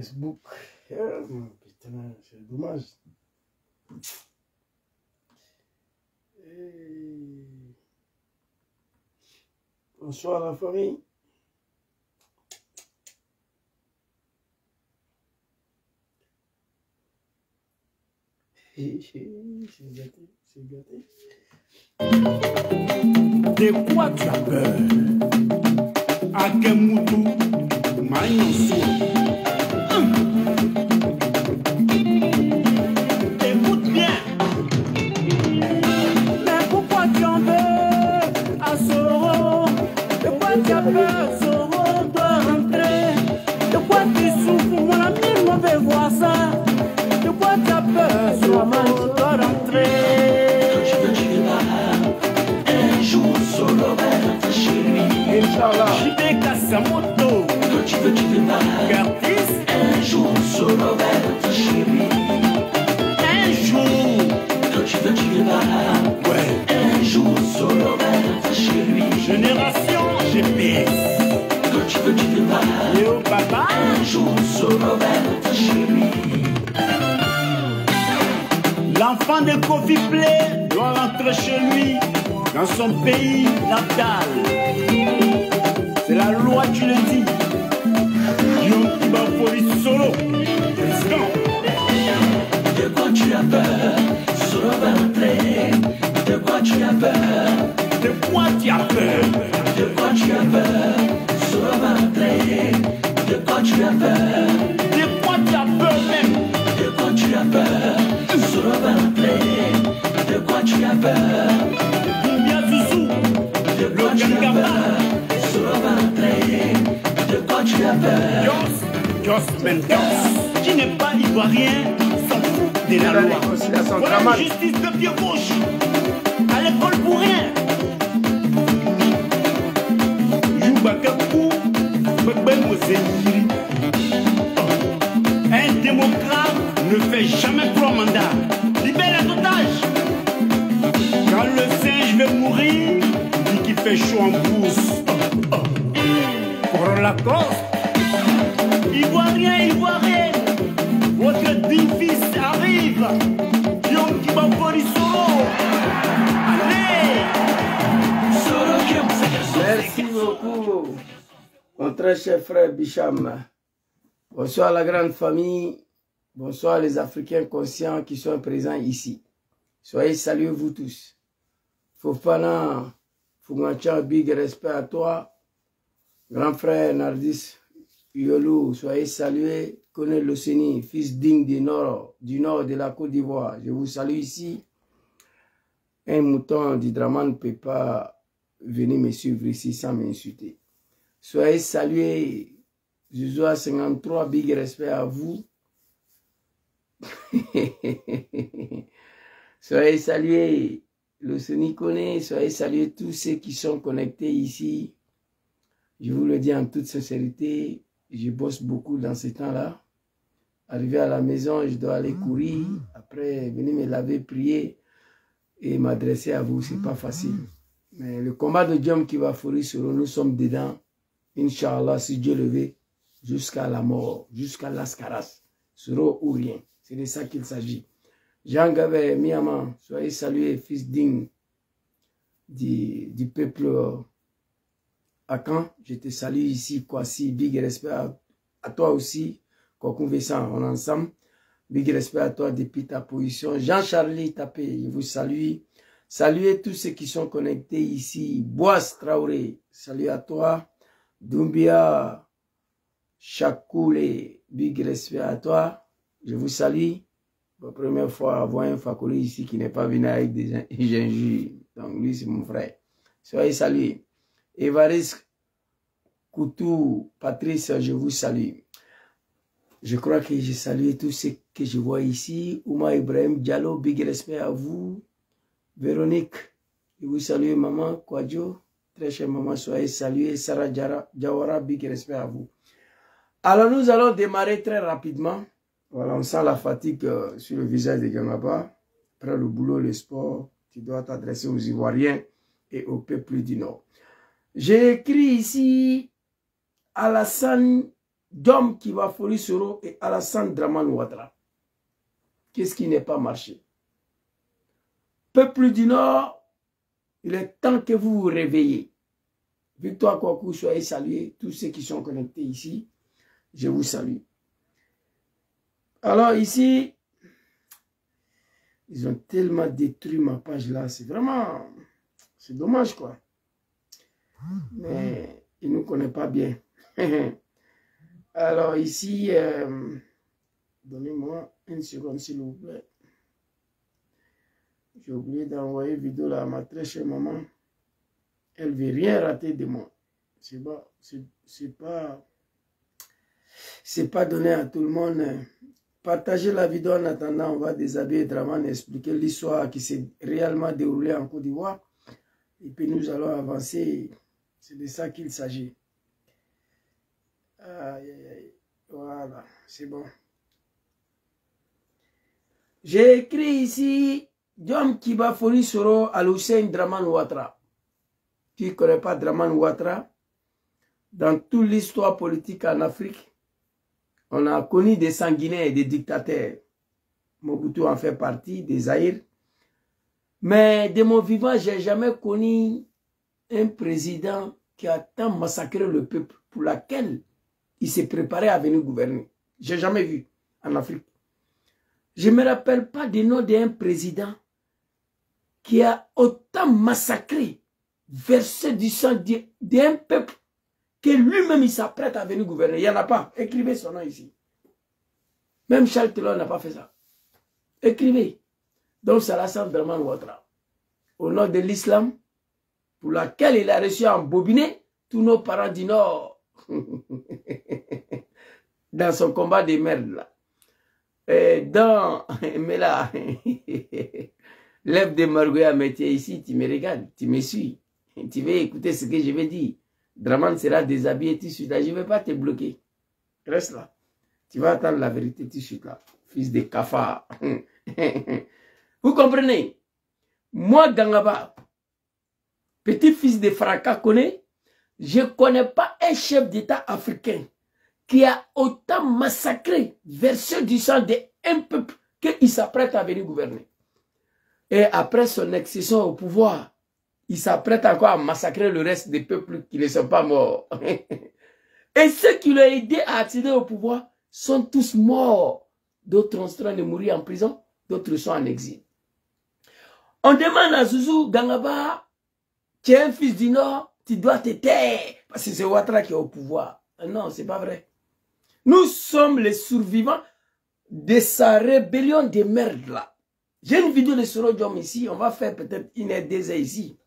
Facebook. Putain, c'est dommage. Bonsoir la famille. C'est gâté, c'est gâté. De quoi tu as peur? Akemutu, Maïnso. Écoute bien. Mais pourquoi tu en veux à Soro? De quoi tu as peur? Soro doit rentrer. De quoi tu souffres? Mon ami, on veut voir ça. De quoi tu as peur? Soro doit rentrer. Un jour, Soro va rentrer chez lui. Inch'Allah. J'y casse sa moto. Tu veux pas. Curtis. Un jour, Soro va rentrer chez lui. Un jour. Tu veux pas. Ouais. Un jour, Soro va rentrer chez lui. Génération GPS. Tu veux pas. Léo Papa. Un jour, Soro va rentrer chez lui. L'enfant de Kofi Play doit rentrer chez lui, dans son pays natal. C'est la loi, tu le dis. Yom Kiba Police Solo. De quoi tu as peur? Solo va rentrer. De quoi tu as peur? De quoi tu as peur? De quoi tu as peur? Solo va rentrer. De quoi tu as peur? De quoi tu as peur même? De quoi tu as peur? Solo va rentrer. De quoi tu as peur? Combien Zouzou? De quoi tu as peur? Solo va rentrer. De quoi tu as peur? Jos Mentos, qui n'est pas ivoirien, s'en fout de la loi. Voilà la justice de pied gauche. À l'école pour rien. Youbakakou, Bebe Moseiri. Un démocrate ne fait jamais 3 mandats. Libère les otages. Quand le singe veut mourir, dit qu'il fait chaud en brousse. Pour la cause, Ivoirien, Ivoirien, votre digne fils arrive. Yom Kiba Police Solo. Allez. Merci beaucoup, mon très cher frère Bicham. Bonsoir la grande famille. Bonsoir les Africains conscients qui sont présents ici. Soyez salués vous tous. Fofana, Foumancha, big respect à toi. Grand frère Nardis Yolou, soyez salués. Connais Loseni, fils digne du nord de la Côte d'Ivoire. Je vous salue ici. Un mouton du Draman ne peut pas venir me suivre ici sans m'insulter. Soyez salués. Joshua 53, big respect à vous. Soyez salués. Loseni connaît. Soyez salués tous ceux qui sont connectés ici. Je vous le dis en toute sincérité, je bosse beaucoup dans ces temps-là. Arrivé à la maison, je dois aller courir. Après, venir me laver, prier et m'adresser à vous. C'est pas facile. Mais le combat de Yom Kiba Police Solo, nous sommes dedans. Inch'Allah, si Dieu le veut, jusqu'à la mort, jusqu'à l'ascaras. Solo ou rien. C'est de ça qu'il s'agit. Jean Gabé, Miaman, soyez salués, fils digne du peuple à Caen. Je te salue ici, Kwasi, big respect à toi aussi. Kokou Vessan, on est ensemble. Big respect à toi depuis ta position. Jean-Charlie Tapé, je vous salue. Saluez tous ceux qui sont connectés ici. Boas Traoré, salut à toi. Doumbia Chakoulé, big respect à toi. Je vous salue. La première fois à voir un Fakoli ici qui n'est pas venu avec des gingembre. Donc lui, c'est mon frère. Soyez salués. Évariste Koutou, Patrice, je vous salue. Je crois que j'ai salué tous ceux que je vois ici. Ouma Ibrahim Diallo, big respect à vous. Véronique, je vous salue. Maman Kwadjo, très chère maman, soyez saluée. Sarah Jawara, big respect à vous. Alors nous allons démarrer très rapidement. Voilà, on sent la fatigue sur le visage de Gangaba. Après le boulot, le sport, tu dois t'adresser aux Ivoiriens et au peuple du Nord. J'ai écrit ici Alassane Dom Kibafoli Soro et Alassane Dramane Ouattara. Qu'est-ce qui n'est pas marché? Peuple du Nord, il est temps que vous vous réveillez. Victoire Kouakou, soyez salués. Tous ceux qui sont connectés ici, je vous salue. Alors ici, ils ont tellement détruit ma page là. C'est vraiment, c'est dommage quoi. Mais ils ne nous connaissent pas bien. Alors ici, donnez-moi une seconde s'il vous plaît. J'ai oublié d'envoyer une vidéo là à ma très chère maman. Elle ne veut rien rater de moi. C'est pas donné à tout le monde. Partagez la vidéo en attendant. On va déshabiller Dramane, expliquer l'histoire qui s'est réellement déroulée en Côte d'Ivoire. Et puis nous allons avancer. C'est de ça qu'il s'agit. Aïe, aïe, aïe. Voilà, c'est bon. J'ai écrit ici Dom Kibafoli Soro Al-Hussein Dramane Ouattara. Tu ne connais pas Dramane Ouattara? Dans toute l'histoire politique en Afrique, on a connu des sanguinaires et des dictateurs. Mobutu en fait partie, des Zaïre. Mais de mon vivant, je n'ai jamais connu un président qui a tant massacré le peuple pour laquelle il s'est préparé à venir gouverner. Je n'ai jamais vu en Afrique. Je ne me rappelle pas du nom d'un président qui a autant massacré, versé du sang d'un peuple que lui-même il s'apprête à venir gouverner. Il n'y en a pas. Écrivez son nom ici. Même Charles Taylor n'a pas fait ça. Écrivez. Donc c'est Alassane Dramane Ouattara. Au nom de l'islam, pour laquelle il a reçu en bobiné tous nos parents du Nord. Dans son combat de merde là. Mais là, lève de Margoya métier ici, tu me regardes, tu me suis. Tu veux écouter ce que je vais dire. Dramane sera déshabillé tout de suite là. Je ne vais pas te bloquer. Reste là. Tu vas attendre la vérité tout de suite là. Fils de cafard. Vous comprenez? Moi, Gangaba, petit-fils de Fracas connaît, je ne connais pas un chef d'État africain qui a autant massacré, versé du sang d'un peuple qu'il s'apprête à venir gouverner. Et après son accession au pouvoir, il s'apprête encore à massacrer le reste des peuples qui ne sont pas morts. Et ceux qui l'ont aidé à accéder au pouvoir sont tous morts. D'autres sont en train de mourir en prison, d'autres sont en exil. On demande à Zouzou Gangaba, tu es un fils du Nord, tu dois te taire, parce que c'est Ouattara qui est au pouvoir. Non, c'est pas vrai. Nous sommes les survivants de sa rébellion de merde là. J'ai une vidéo de Soro Diom ici, on va faire peut-être une heure, 2 heures ici.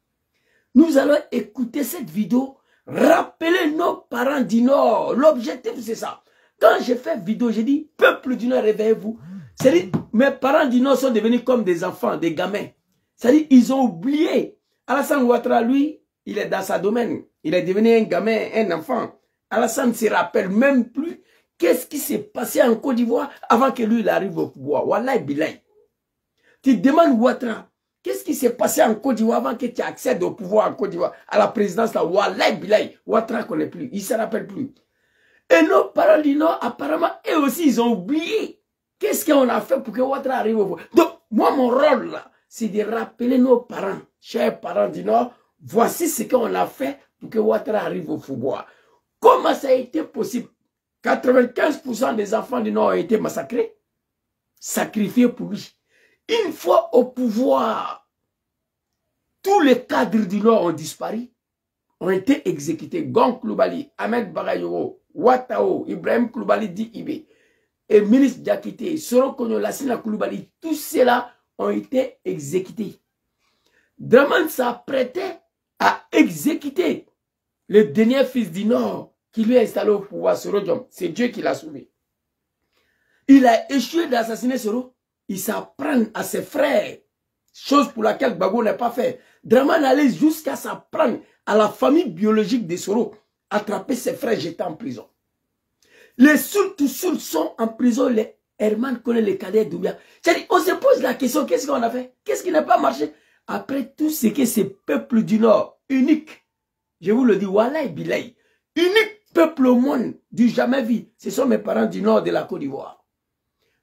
Nous allons écouter cette vidéo, rappeler nos parents du Nord. L'objectif c'est ça. Quand j'ai fait vidéo, j'ai dit, peuple du Nord, réveillez-vous. C'est-à-dire, mes parents du Nord sont devenus comme des enfants, des gamins. C'est-à-dire, ils ont oublié. Alassane Ouattara, lui, il est dans sa domaine. Il est devenu un gamin, un enfant. Alassane ne se rappelle même plus qu'est-ce qui s'est passé en Côte d'Ivoire avant que lui il arrive au pouvoir. Wallahi Bilay. Tu demandes Ouattara, qu'est-ce qui s'est passé en Côte d'Ivoire avant que tu accèdes au pouvoir en Côte d'Ivoire, à la présidence là. Wallahi Bilay. Ouattara ne connaît plus. Il ne se rappelle plus. Et nos parents du Nord, apparemment, eux aussi, ils ont oublié. Qu'est-ce qu'on a fait pour que Ouattara arrive au pouvoir? Donc, moi, mon rôle là, c'est de rappeler nos parents, chers parents du Nord, voici ce qu'on a fait pour que Ouattara arrive au pouvoir. Comment ça a été possible? 95% des enfants du Nord ont été massacrés, sacrifiés pour lui. Une fois au pouvoir, tous les cadres du Nord ont disparu, ont été exécutés. Gon Koulibaly, Ahmed Bagayoko, Ouattao, Ibrahim Koulibaly dit Ibé, et ministre Diakité, Soro Konyo, Lassina Koulibaly, tous ceux-là ont été exécutés. Dramane s'apprêtait à exécuter le dernier fils du Nord qui lui a installé au pouvoir, Soro Diom. C'est Dieu qui l'a sauvé. Il a échoué d'assassiner Soro. Il s'apprend à ses frères, chose pour laquelle Gbagbo n'a pas fait. Dramane allait jusqu'à s'apprendre à la famille biologique de Soro, attraper ses frères, jetés en prison. Les Soul sont en prison, les Herman connaît les cadets Doumbia. On se pose la question, qu'est-ce qu'on a fait? Qu'est-ce qui n'a pas marché? Après tout ce que ces peuples du Nord, uniques, je vous le dis, Wallahi Bilay, unique peuple au monde du jamais vu, ce sont mes parents du nord de la Côte d'Ivoire.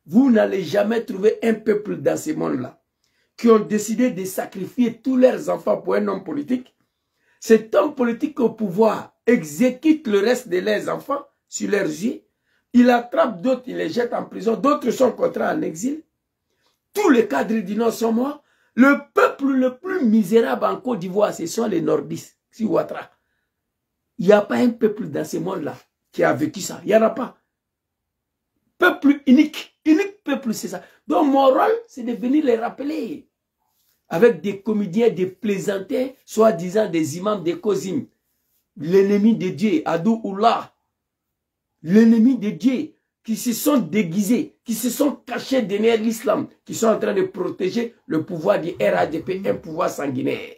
Vous n'allez jamais trouver un peuple dans ce monde-là qui ont décidé de sacrifier tous leurs enfants pour un homme politique. Cet homme politique au pouvoir exécute le reste de leurs enfants sur leurs yeux. Il attrape d'autres, il les jette en prison. D'autres sont contraints en exil. Tous les cadres du Nord sont morts. Le peuple le plus misérable en Côte d'Ivoire, ce sont les nordistes, si Ouattara. Il n'y a pas un peuple dans ce monde-là qui a vécu ça. Il n'y en a pas. Peuple unique. Unique peuple, c'est ça. Donc mon rôle, c'est de venir les rappeler. Avec des comédiens, des plaisantins, soi-disant des imams, des cosim. L'ennemi de Dieu, Adou Oullah. L'ennemi de Dieu, qui se sont déguisés, qui se sont cachés derrière l'islam, qui sont en train de protéger le pouvoir du RADP, un pouvoir sanguinaire.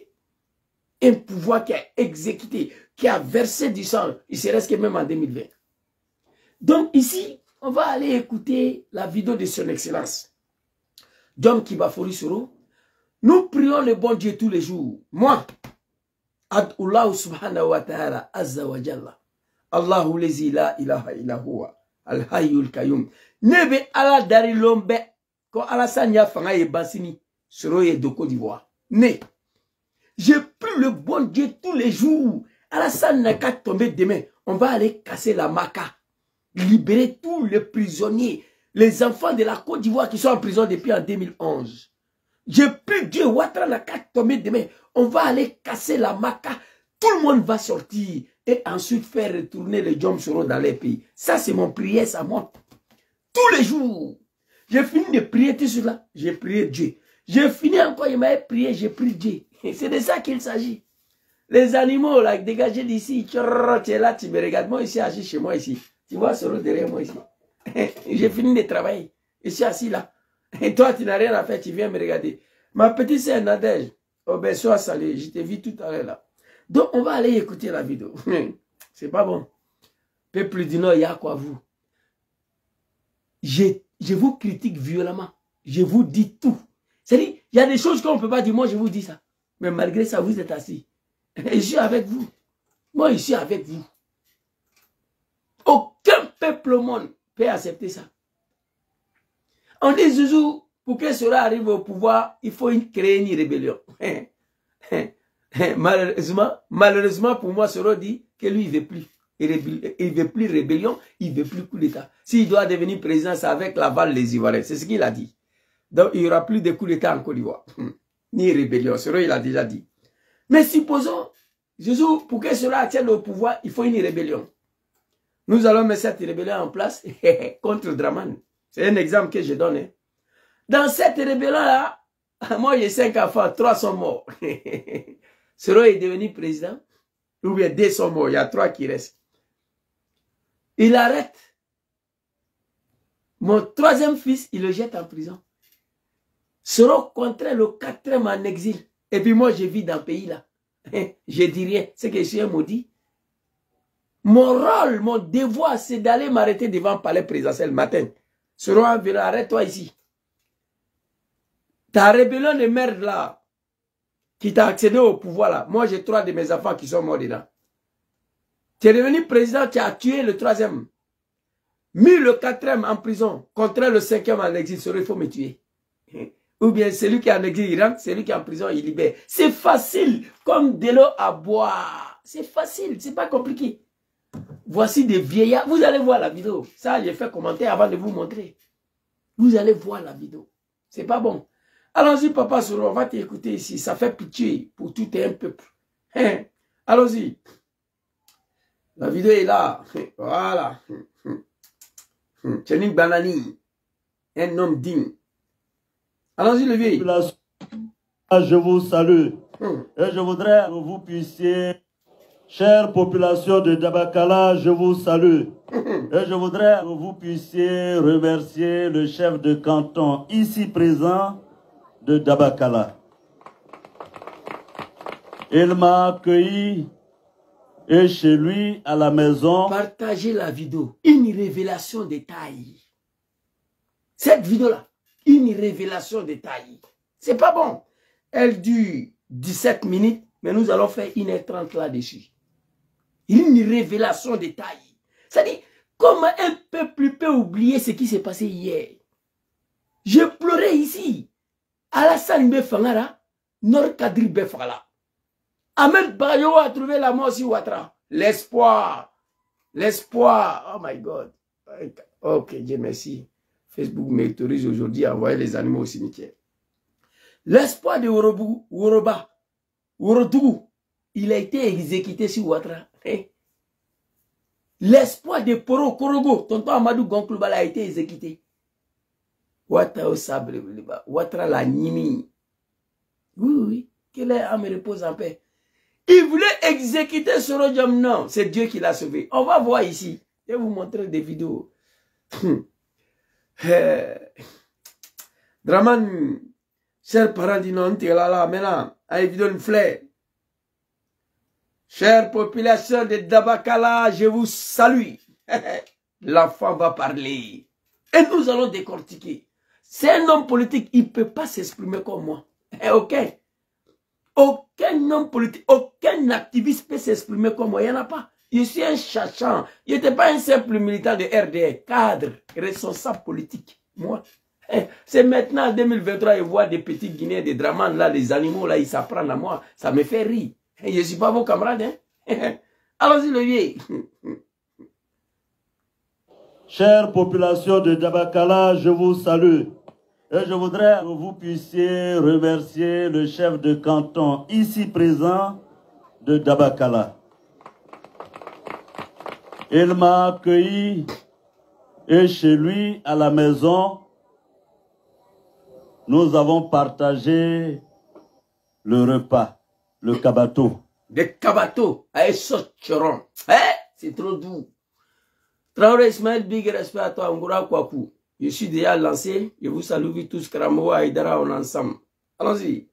Un pouvoir qui a exécuté, qui a versé du sang, il se reste que même en 2020. Donc ici, on va aller écouter la vidéo de son excellence, John Kibafori Soro. Nous prions le bon Dieu tous les jours. Moi, Adullah subhanahu wa ta'ala, azza wa jalla. Allahu lezi la ilaha illa huwa. Al-hayyul kayyum. Nebe ala dari lombe. Ko Alassane ya fanga ye basini. Soro ye de Côte d'Ivoire. Ne. J'ai pris le bon Dieu tous les jours. Alassane n'a qu'à tomber demain. On va aller casser la maca. Libérer tous les prisonniers. Les enfants de la Côte d'Ivoire qui sont en prison depuis en 2011. J'ai pris Dieu. Ouattara n'a qu'à tomber demain. On va aller casser la maca. Tout le monde va sortir. Et ensuite faire retourner les Djom Soro dans les pays. Ça, c'est mon prière, ça moi. Tous les jours. J'ai fini de prier tout cela. J'ai prié Dieu. J'ai fini encore, il m'a prié, j'ai prié Dieu. C'est de ça qu'il s'agit. Les animaux, là, dégagez d'ici. Tu es là, tu me regardes. Moi, ici, agis chez moi, ici. Tu vois Soro derrière moi, ici. J'ai fini de travailler. Je suis assis là. Et toi, tu n'as rien à faire, tu viens me regarder. Ma petite sœur Nadège, oh ben, sois salué. Je t'ai vu tout à l'heure là. Donc, on va aller écouter la vidéo. C'est pas bon. Peuple du Nord, il y a quoi vous? Je vous critique violemment. Je vous dis tout. C'est-à-dire, il y a des choses qu'on ne peut pas dire. Moi, je vous dis ça. Mais malgré ça, vous êtes assis. Et je suis avec vous. Moi, je suis avec vous. Aucun peuple au monde peut accepter ça. On dit, Zouzou, pour que cela arrive au pouvoir, il faut créer une rébellion. Malheureusement pour moi, Soro dit que lui, il ne veut plus. Il ne veut plus rébellion, il ne veut plus coup d'État. S'il doit devenir président, c'est avec l'aval des Ivoiriens. C'est ce qu'il a dit. Donc, il n'y aura plus de coup d'État en Côte d'Ivoire. Ni rébellion. Soro, il a déjà dit. Mais supposons, Jésus, pour que cela tienne au pouvoir, il faut une rébellion. Nous allons mettre cette rébellion en place contre Dramane. C'est un exemple que je donne. Hein. Dans cette rébellion-là, moi, j'ai 5 enfants, 3 sont morts. Soro est devenu président. Ou bien 2 sont morts, il y a 3 qui restent. Il arrête. Mon 3e fils, il le jette en prison. Soro contraint le 4e en exil. Et puis moi, je vis dans le pays là. Je dis rien. C'est que je suis un maudit. Mon rôle, mon devoir, c'est d'aller m'arrêter devant le palais présidentiel le matin. Soro, arrête-toi ici. Ta rébellion de merde là, qui t'a accédé au pouvoir là. Moi, j'ai 3 de mes enfants qui sont morts dedans. Tu es devenu président, tu as tué le 3e. Mis le 4e en prison, contraint le 5e en exil. Il faut me tuer. Ou bien celui qui est en exil, il rentre, celui qui est en prison, il libère. C'est facile, comme de l'eau à boire. C'est facile, c'est pas compliqué. Voici des vieillards. Vous allez voir la vidéo. Ça, j'ai fait commenter avant de vous montrer. Vous allez voir la vidéo. C'est pas bon. Allons-y, Papa Soro, on va t'écouter ici. Ça fait pitié pour tout un peuple. Hein? Allons-y. La vidéo est là. Voilà. Tchenik Banani. Un homme digne. Allons-y, le vieil. Je vous salue. Et je voudrais que vous puissiez, chère population de Dabakala, je vous salue. Et je voudrais que vous puissiez remercier le chef de canton ici présent de Dabakala. Il m'a accueilli et chez lui à la maison. Partagez la vidéo. Une révélation de taille. Cette vidéo-là, une révélation de taille. C'est pas bon. Elle dure 17 minutes, mais nous allons faire 1h30 là-dessus. Une révélation de taille. C'est-à-dire, comment un peuple peut oublier ce qui s'est passé hier? Je pleurais ici. Alassane Befangara, Nord Kadri Befala. Ahmed Bayo a trouvé la mort sur Ouattara. L'espoir. L'espoir. Oh my God. Ok, Dieu merci. Facebook m'autorise aujourd'hui à envoyer les animaux au cimetière. L'espoir de Woroba, Worodougou, il a été exécuté sur Ouattara. L'espoir de Poro Korogo, tonton Amadou Gonklubala a été exécuté. Ouattara au sable, Ouattara la Nimi. Oui, oui, que les âmes reposent en paix. Il voulait exécuter Soro Diom, non, c'est Dieu qui l'a sauvé. On va voir ici. Je vais vous montrer des vidéos. Draman, chers parents du non, là, maintenant, à vidéo une fleur. Chère population de Dabakala, je vous salue. L'enfant va parler. Et nous allons décortiquer. C'est un homme politique, il ne peut pas s'exprimer comme moi. Ok? Aucun homme politique, aucun activiste peut s'exprimer comme moi. Il n'y en a pas. Je suis un chachant. Je n'étais pas un simple militant de RDR, cadre, responsable politique. Moi. C'est maintenant en 2023, je vois des petits Guinéens, des Dramans, là, les animaux, là, ils s'apprennent à moi. Ça me fait rire. Je ne suis pas vos camarades. Hein? Allons-y, le vieux. Chère population de Dabakala, je vous salue. Et je voudrais que vous puissiez remercier le chef de canton ici présent de Dabakala. Il m'a accueilli et chez lui, à la maison, nous avons partagé le repas, le kabato. Des kabato à Essocheron. C'est trop doux. Traoré Ismaël, big respect à toi, Ngura Kwaku. Je suis déjà lancé. Je vous salue tous, Kramo, Aïdara, on est ensemble. Allons-y.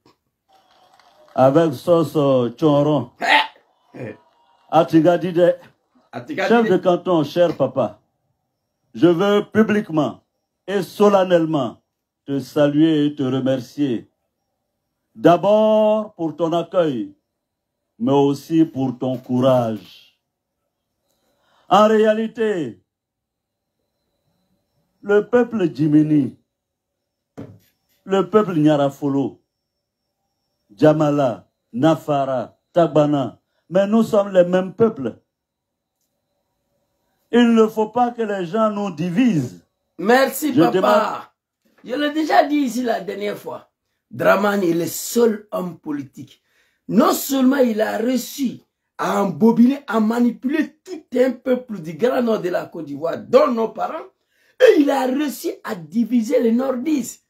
Avec sauce choron. Atigadide. Chef de canton, cher papa, je veux publiquement et solennellement te saluer et te remercier. D'abord pour ton accueil, mais aussi pour ton courage. En réalité, le peuple Djimini, le peuple Nyarafolo, Djamala, Nafara, Tagbana, mais nous sommes les mêmes peuples. Il ne faut pas que les gens nous divisent. Merci, papa. Je l'ai déjà dit ici la dernière fois. Draman est le seul homme politique. Non seulement il a réussi à embobiner, à manipuler tout un peuple du Grand Nord de la Côte d'Ivoire, dont nos parents, et il a réussi à diviser les nordistes.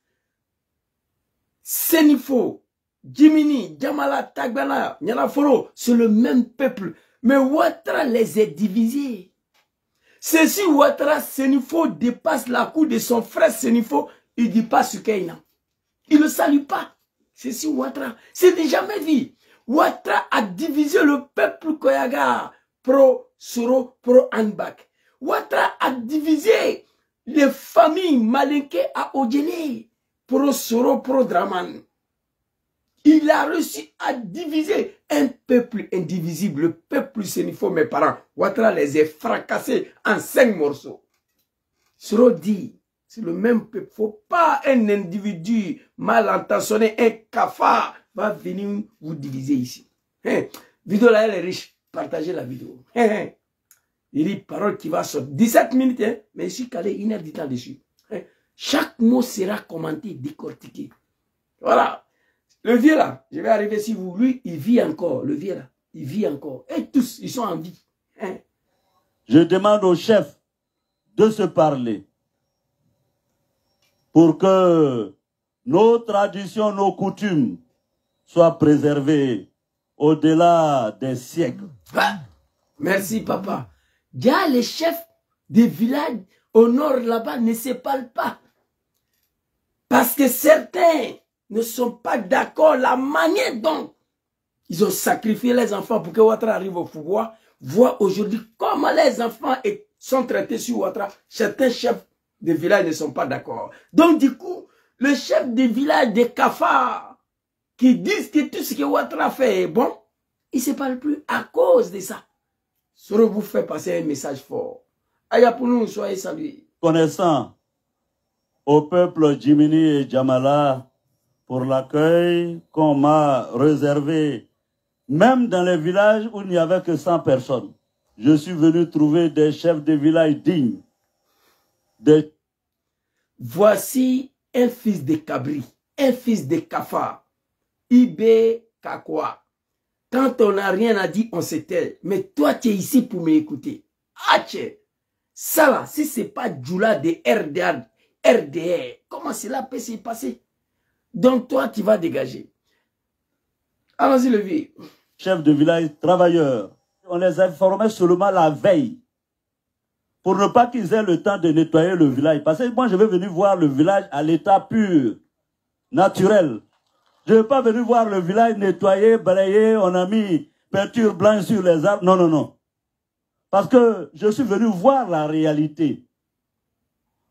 Senifo, Djimini, Djamala, Tagbana, Nyarafolo, c'est le même peuple. Mais Ouattara les a divisés. C'est si Ouattara Senifo dépasse la cour de son frère Senifo, il dit pas ce qu'il a. Il ne salue pas. C'est si Ouattara. C'est jamais vu. Ouattara a divisé le peuple Koyaga pro-Soro, pro-Anbak. Ouattara a divisé les familles malinquées à Odjene, pro-Soro, pro-Draman. Il a réussi à diviser un peuple indivisible, le peuple Senifo, mes parents. Ouattara les a fracassés en 5 morceaux. Soro dit, c'est le même peuple. Il ne faut pas un individu mal intentionné, un cafard, va venir vous diviser ici. Vidéo là, elle est riche. Partagez la vidéo. Il dit parole qui va sortir. 17 minutes, mais je suis calé 1 heure du temps dessus. Chaque mot sera commenté, décortiqué. Voilà. Le vieux là, je vais arriver si vous, lui, il vit encore. Le vieux là, il vit encore. Et tous, ils sont en vie. Je demande au chef de se parler pour que nos traditions, nos coutumes soient préservées au-delà des siècles. Ah, merci papa. Déjà les chefs des villages au nord là-bas ne se parlent pas. Parce que certains ne sont pas d'accord la manière dont ils ont sacrifié les enfants pour que Ouattara arrive au pouvoir. Voient aujourd'hui comment les enfants sont traités sur Ouattara. Certains chefs de village ne sont pas d'accord. Donc du coup, le chef de village des cafards qui disent que tout ce que Ouattara fait est bon, il ne se parle plus à cause de ça. Soro vous fait passer un message fort. Aya pour nous, soyez salués. Connaissant au peuple Jimini et Djamala pour l'accueil qu'on m'a réservé, même dans les villages où il n'y avait que 100 personnes. Je suis venu trouver des chefs de village dignes. Voici un fils de Cabri, un fils de Kafa, Ibé Kakwa. Quand on n'a rien à dire, on se tait. Mais toi, tu es ici pour m'écouter. Hache, ça là, si ce n'est pas Djoula de RDR, comment cela peut se passer? Donc toi, tu vas dégager. Allons-y, le vieux. Chef de village, travailleurs. On les informait seulement la veille. Pour ne pas qu'ils aient le temps de nettoyer le village. Parce que moi, je vais venir voir le village à l'état pur, naturel. Je ne vais pas venir voir le village nettoyé, balayé, on a mis peinture blanche sur les arbres. Non, non, non. Parce que je suis venu voir la réalité.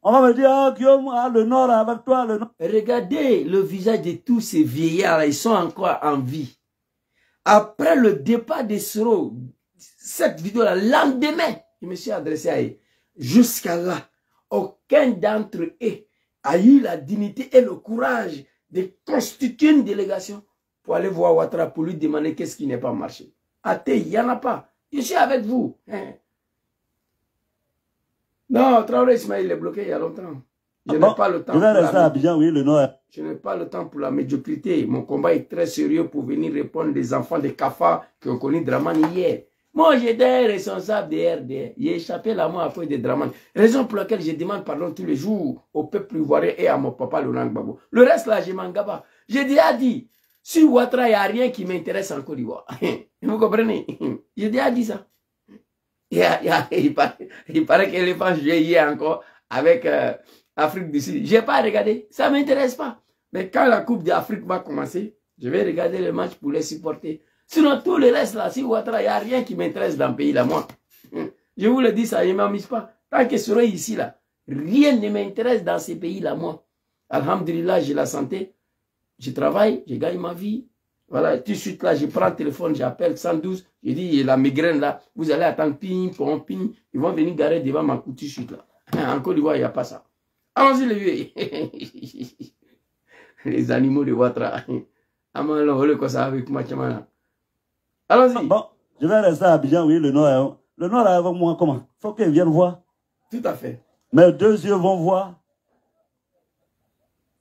On va me dire, oh, Guillaume, le Nord avec toi, le Nord. Regardez le visage de tous ces vieillards, ils sont encore en vie. Après le départ des Soro, cette vidéo-là, lendemain, je me suis adressé à eux. Jusqu'à là, aucun d'entre eux a eu la dignité et le courage de constituer une délégation pour aller voir Ouattara pour lui demander qu'est-ce qui n'est pas marché. Athée, il n'y en a pas. Je suis avec vous. Hein. Non, Traoré Ismaël est bloqué il y a longtemps. Je n'ai pas le temps. Je n'ai pas le temps pour la médiocrité. Mon combat est très sérieux pour venir répondre des enfants de Kafa qui ont connu Dramane hier. Moi, j'étais responsable de RDR. J'ai échappé la mort à cause de Dramane. Raison pour laquelle je demande pardon tous les jours au peuple ivoirien et à mon papa Laurent Gbagbo. Le reste là, je m'en gaba. J'ai déjà dit, sur Ouattara, il n'y a rien qui m'intéresse en Côte d'Ivoire. Vous comprenez? J'ai déjà dit ça. Il paraît que les fans jouaient hier encore avec Afrique du Sud. Je n'ai pas regardé. Ça ne m'intéresse pas. Mais quand la Coupe d'Afrique va commencer, je vais regarder le match pour les supporter. Sinon, tout le reste là, si Ouattara, il n'y a rien qui m'intéresse dans le pays là, moi. Je vous le dis, ça, je ne m'amuse pas. Tant que je serai ici là, rien ne m'intéresse dans ces pays là, moi. Alhamdulillah, j'ai la santé. Je travaille, je gagne ma vie. Voilà, tout de suite là, je prends le téléphone, j'appelle 112. Je dis, la migraine là, vous allez attendre, ping, pong, ping. Ils vont venir garer devant ma coupe tout de suite là. En Côte d'Ivoire, il n'y a pas ça. Allons-y, les vieux. Les animaux de Ouattara. Avec moi, allons-y. Bon, je vais rester à Abidjan, oui, le Nord. Le Nord est avec moi, comment? Il faut qu'ils viennent voir. Tout à fait. Mes deux yeux vont voir.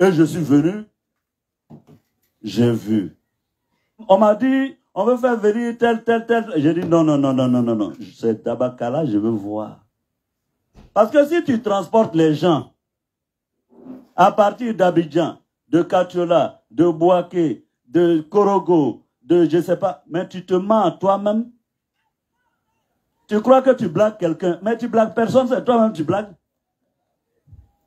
Et je suis venu. J'ai vu. On m'a dit, on veut faire venir tel. J'ai dit, non. C'est Dabakala, je veux voir. Parce que si tu transportes les gens à partir d'Abidjan, de Katiola, de Bouaké, de Korogo, de je ne sais pas, mais tu te mens toi-même. Tu crois que tu blagues quelqu'un, mais tu blagues personne, c'est toi-même tu blagues.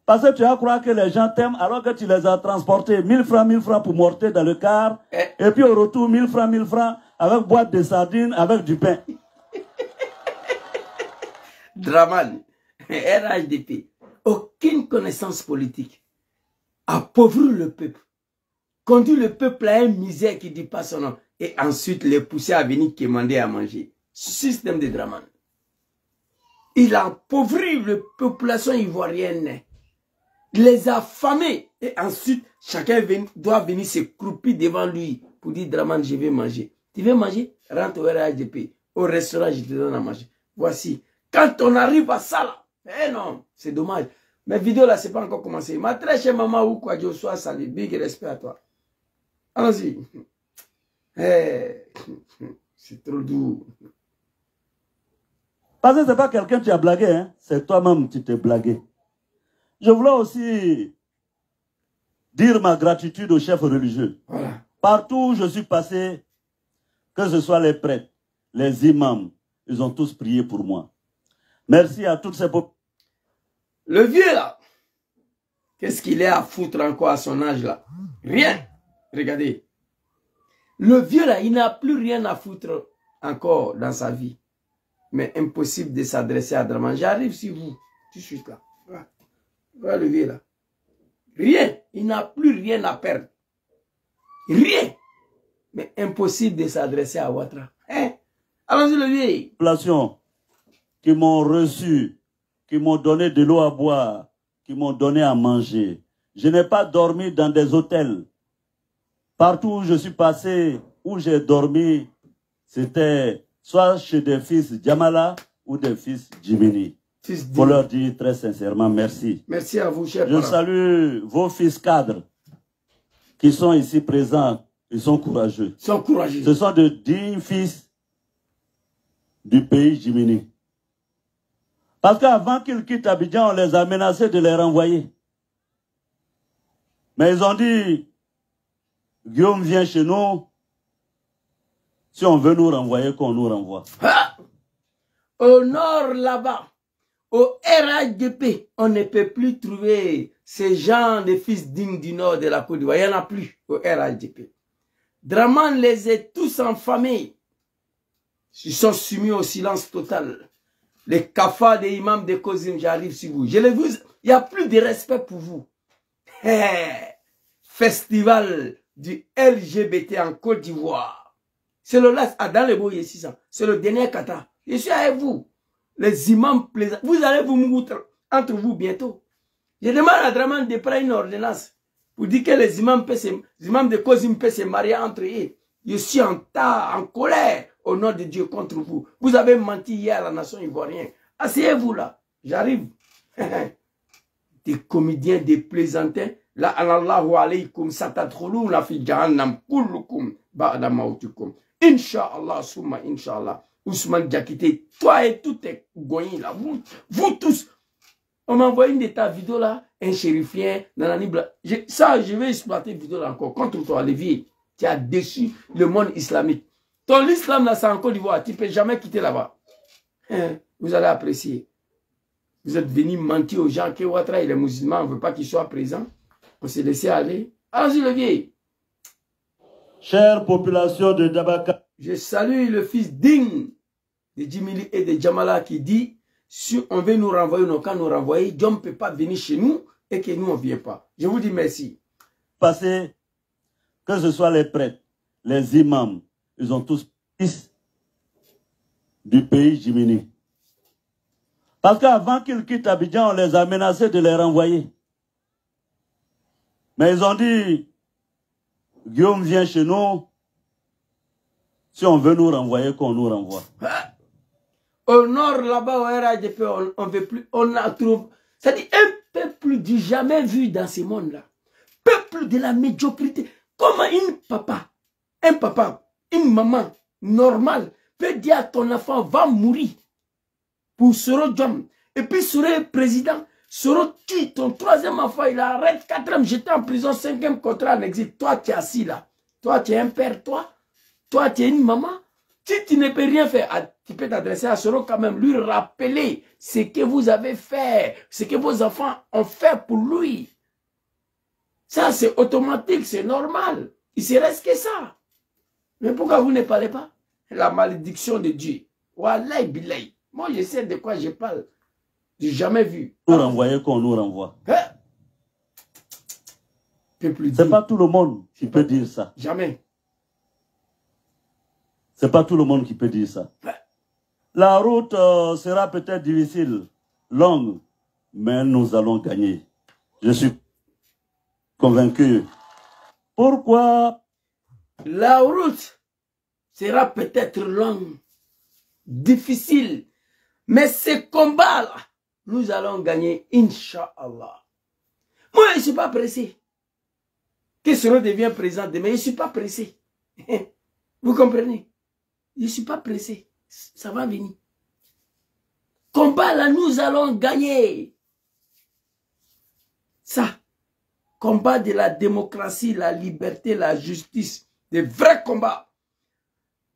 Parce que tu vas croire que les gens t'aiment alors que tu les as transportés 1000 francs pour morter dans le car. Et puis au retour, 1000 francs avec boîte de sardines, avec du pain. Dramane, RHDP, aucune connaissance politique, appauvrir le peuple, conduire le peuple à une misère qui ne dit pas son nom, et ensuite les pousser à venir commander à manger. Système de Dramane. Il a appauvri la population ivoirienne, les affamés, et ensuite chacun doit venir se croupir devant lui pour dire Dramane, je vais manger. Tu veux manger? Rentre au RHDP, au restaurant, je te donne à manger. Voici. Quand on arrive à ça là, eh non, c'est dommage. Mes vidéos là, c'est pas encore commencé. Ma très chère maman ou quoi, Dieu soit salut, big respect à toi. Allons-y. Eh, c'est trop doux. Parce que c'est pas quelqu'un qui a blagué, hein? C'est toi-même qui t'es blagué. Je voulais aussi dire ma gratitude aux chefs religieux. Voilà. Partout où je suis passé, que ce soit les prêtres, les imams, ils ont tous prié pour moi. Merci à toutes ces populations. Le vieux là, qu'est-ce qu'il est à foutre encore à son âge là? Rien. Regardez. Le vieux là, il n'a plus rien à foutre encore dans sa vie. Mais impossible de s'adresser à Dramane. J'arrive sur vous, tout de suite là. Voilà le vieux là. Rien. Il n'a plus rien à perdre. Rien. Mais impossible de s'adresser à Ouattara. Hein? Allons-y le vieux. Populations qui m'ont reçu qui m'ont donné de l'eau à boire, qui m'ont donné à manger. Je n'ai pas dormi dans des hôtels. Partout où je suis passé, où j'ai dormi, c'était soit chez des fils Djamala ou des fils Djimini. Pour leur dire très sincèrement merci. Merci à vous, cher Je salue vos fils cadres qui sont ici présents. Ils sont courageux. Ils sont courageux. Ce sont de dignes fils du pays Djimini. Parce qu'avant qu'ils quittent Abidjan, on les a menacés de les renvoyer. Mais ils ont dit, Guillaume vient chez nous, si on veut nous renvoyer, qu'on nous renvoie. Ah! Au nord, là-bas, au RHDP, on ne peut plus trouver ces gens de fils dignes du nord de la Côte d'Ivoire. Il n'y en a plus au RHDP. Draman les a tous enfamés. Ils sont soumis au silence total. Les kafa des imams de Kozim, j'arrive sur vous. Je les vu, il n'y a plus de respect pour vous. Festival du LGBT en Côte d'Ivoire. C'est le last, dans les boyes 600. C'est le dernier kata. Je suis avec vous. Les imams plaisants. Vous allez vous moutre entre vous bientôt. Je demande à Draman de prendre une ordonnance pour dire que les imams de Kozim peuvent se marier entre eux. Je suis en colère au nom de Dieu contre vous. Vous avez menti hier à la nation ivoirienne. Asseyez-vous là. J'arrive. Des comédiens, des plaisantins. La anallahu alaykum satadkhuluna fi jahannam kullukum ba'da mautikum. Inch'Allah, summa Inch'Allah. Ousmane Diakité, toi et tout est goyens là. Vous tous. On m'a envoyé une de ta vidéo là, un chérifien, nanani bla. Je vais exploiter la vidéo là encore. Contre toi, Lévier, tu as déçu le monde islamique. Ton islam là, c'est en Côte d'Ivoire. Tu ne peux jamais quitter là-bas. Vous allez apprécier. Vous êtes venus mentir aux gens que Ouattara et les musulmans, on ne veut pas qu'ils soient présents. On s'est laissé aller. Allons-y, Lévier. Chère population de Dabaka. Je salue le fils digne de Djimili et de Djamala qui dit, si on veut nous renvoyer, nos camps nous renvoyer, Dieu ne peut pas venir chez nous et que nous, on ne vient pas. Je vous dis merci. Passez, que ce soit les prêtres, les imams, ils ont tous fils du pays Djimini. Parce qu'avant qu'ils quittent Abidjan, on les a menacés de les renvoyer. Mais ils ont dit, Guillaume vient chez nous, si on veut nous renvoyer, qu'on nous renvoie. Au nord, là-bas, au RHDP, on ne veut plus, on a trouvé, c'est-à-dire un peuple du jamais vu dans ce monde-là. Peuple de la médiocrité. Comment un papa, une maman normale peut dire à ton enfant, va mourir pour Soro Djom. Et puis Soro est président, Soro tue ton troisième enfant, il arrête quatrième, j'étais en prison, cinquième contrat en exil. Toi, tu es assis là. Toi, tu es un père, toi, tu es une maman. Si tu ne peux rien faire, tu peux t'adresser à Soro quand même, lui rappeler ce que vous avez fait, ce que vos enfants ont fait pour lui. Ça, c'est automatique, c'est normal. Il se reste que ça. Mais pourquoi vous ne parlez pas? La malédiction de Dieu. Wallahi billahi. Moi, je sais de quoi je parle. Je n'ai jamais vu. Nous renvoyer qu'on nous renvoie. Hein? C'est pas tout le monde qui peut dire ça. Jamais. C'est pas tout le monde qui peut dire ça. La route sera peut-être difficile, longue, mais nous allons gagner. Je suis convaincu. Pourquoi? La route sera peut-être longue, difficile, mais ce combat-là, nous allons gagner, Inch'Allah. Moi, je ne suis pas pressé. Que Soro devient président demain, je ne suis pas pressé. Vous comprenez? Je ne suis pas pressé. Ça va venir. Combat là, nous allons gagner. Ça. Combat de la démocratie, la liberté, la justice. Des vrais combats.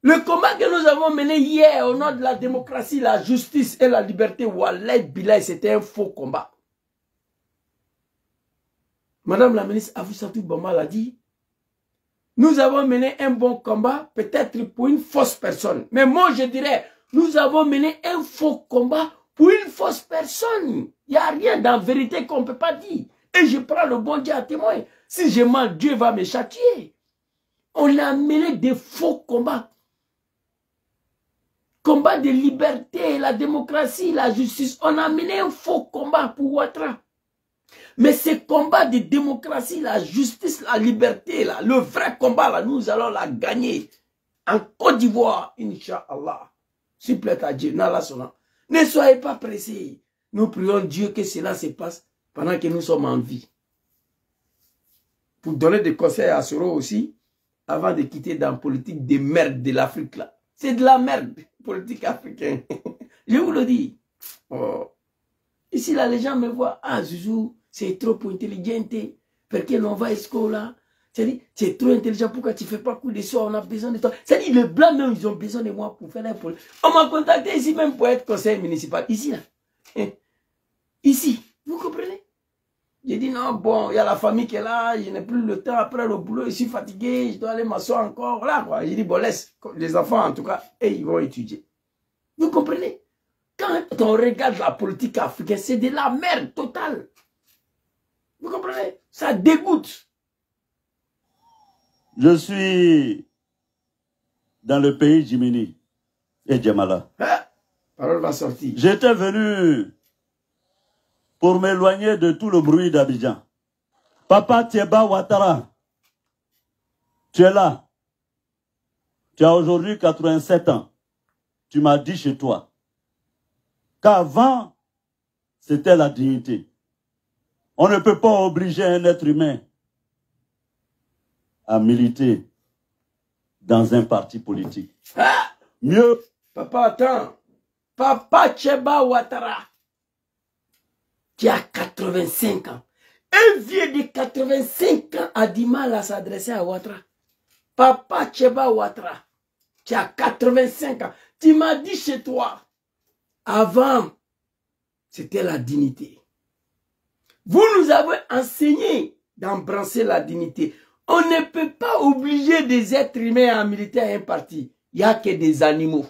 Le combat que nous avons mené hier au nom de la démocratie, la justice et la liberté, Wallah Bilay, c'était un faux combat. Madame la ministre Avousatou Bamba l'a dit. Nous avons mené un bon combat, peut-être pour une fausse personne. Mais moi, je dirais, nous avons mené un faux combat pour une fausse personne. Il n'y a rien dans la vérité qu'on ne peut pas dire. Et je prends le bon Dieu à témoin. Si je mens, Dieu va me châtier. On a mené des faux combats. combat de liberté, la démocratie, la justice. On a mené un faux combat pour Ouattara. Mais ce combat de démocratie, la justice, la liberté, là, le vrai combat, là, nous allons la gagner. En Côte d'Ivoire, Inch'Allah. S'il plaît à Dieu, ne soyez pas pressés. Nous prions Dieu que cela se passe pendant que nous sommes en vie. Pour donner des conseils à Soro aussi, avant de quitter dans la politique de merde de l'Afrique là. C'est de la merde, politique africaine. Je vous le dis. Oh. Ici là, les gens me voient. Ah, Zouzou, c'est trop intelligent. Parce qu'on va à l'école là. C'est-à-dire, tu es trop intelligent, pourquoi tu ne fais pas coup de soir, on a besoin de toi. C'est-à-dire, les blancs même, ils ont besoin de moi pour faire la politique. On m'a contacté ici même pour être conseiller municipal. Ici là. Ici, vous comprenez? J'ai dit non, bon, il y a la famille qui est là, je n'ai plus le temps après le boulot, je suis fatigué, je dois aller m'asseoir encore, là quoi. J'ai dit bon, laisse, les enfants en tout cas, et ils vont étudier. Vous comprenez? Quand on regarde la politique africaine, c'est de la merde totale. Vous comprenez? Ça dégoûte. Je suis dans le pays Jimini et Djamala. Hein? Parole va sortir. J'étais venu pour m'éloigner de tout le bruit d'Abidjan. Papa Thieba Ouattara, tu es là. Tu as aujourd'hui 87 ans. Tu m'as dit chez toi qu'avant, c'était la dignité. On ne peut pas obliger un être humain à militer dans un parti politique. Ah! Mieux. Papa, attends. Papa Thieba Ouattara, qui a 85 ans. Un vieux de 85 ans a du mal à s'adresser à Ouattara. Papa Thieba Ouattara, qui a 85 ans. Tu m'as dit chez toi, avant, c'était la dignité. Vous nous avez enseigné d'embrasser la dignité. On ne peut pas obliger des êtres humains à militer à un parti. Il n'y a que des animaux,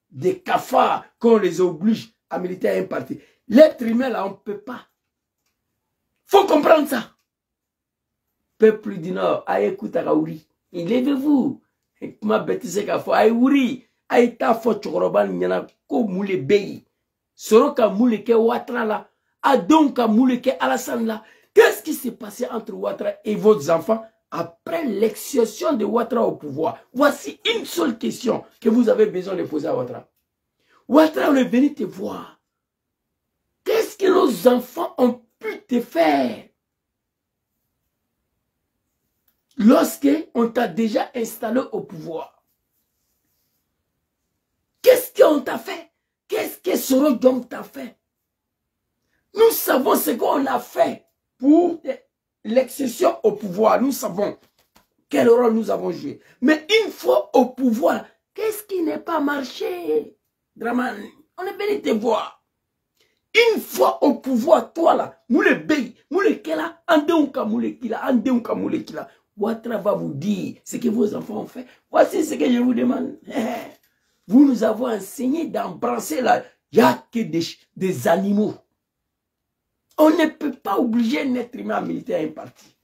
des cafards qu'on les oblige à militer à un parti. L'être humain, là, on ne peut pas. Faut comprendre ça. Peuple du Nord, aïe Koutaraouri, levez-vous. Ma bêtise qu'a fait, aïe Ouri, aïe ta faute, Chokoroban, Nyana, ko moule beyi. Soroka moule ke Ouattara là, Adonka moule ke Alassane là. Qu'est-ce qui s'est passé entre Ouattara et vos enfants après l'excession de Ouattara au pouvoir? Voici une seule question que vous avez besoin de poser à Ouattara. Ouattara, on est venu te voir. Qu'est-ce que nos enfants ont pu te faire lorsqu'on t'a déjà installé au pouvoir? Qu'est-ce qu'on t'a fait? Qu'est-ce que Soro Diom t'a fait? Nous savons ce qu'on a fait pour l'excession au pouvoir. Nous savons quel rôle nous avons joué. Mais une fois au pouvoir, qu'est-ce qui n'est pas marché? Draman, on est venu te voir. Une fois au pouvoir, toi là, moule bey, moule kela, andeunka moule kila, andeunka moule kila. Ouattara va vous dire ce que vos enfants ont fait. Voici ce que je vous demande. Vous nous avez enseigné d'embrasser là. Il n'y a que des animaux. On ne peut pas obliger un être humain à militer à un parti.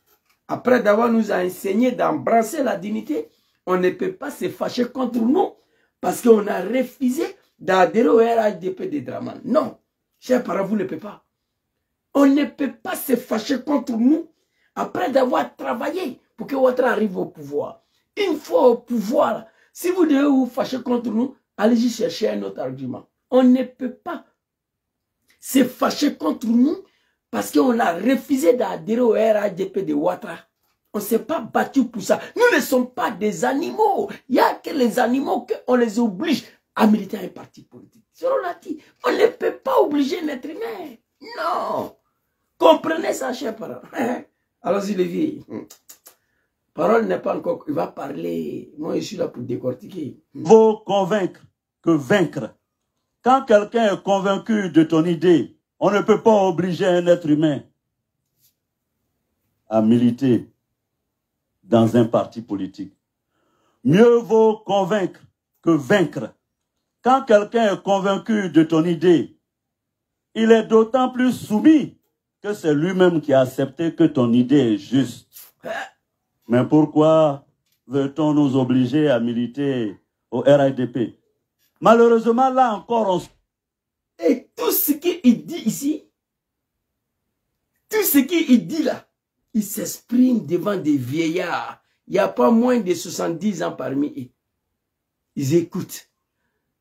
Après d'avoir nous enseigné d'embrasser la dignité, on ne peut pas se fâcher contre nous parce qu'on a refusé d'adhérer au RHDP de Draman. Non. Chers parents, vous ne pouvez pas. On ne peut pas se fâcher contre nous après d'avoir travaillé pour que Ouattara arrive au pouvoir. Une fois au pouvoir, si vous devez vous fâcher contre nous, allez-y chercher un autre argument. On ne peut pas se fâcher contre nous parce qu'on a refusé d'adhérer au RHDP de Ouattara. On ne s'est pas battu pour ça. Nous ne sommes pas des animaux. Il n'y a que les animaux qu'on les oblige à militer à un parti politique. On ne peut pas obliger un être humain. Non. Comprenez ça, chers parents. Allons-y, les vieilles. Parole n'est pas encore... Il va parler. Moi, je suis là pour décortiquer. Il faut convaincre que vaincre. Quand quelqu'un est convaincu de ton idée, on ne peut pas obliger un être humain à militer dans un parti politique. Mieux vaut convaincre que vaincre. Quand quelqu'un est convaincu de ton idée, il est d'autant plus soumis que c'est lui-même qui a accepté que ton idée est juste. Mais pourquoi veut-on nous obliger à militer au RHDP? Malheureusement, là encore, on... Et tout ce qu'il dit ici, tout ce qu'il dit là, il s'exprime devant des vieillards. Il n'y a pas moins de 70 ans parmi eux. Ils écoutent.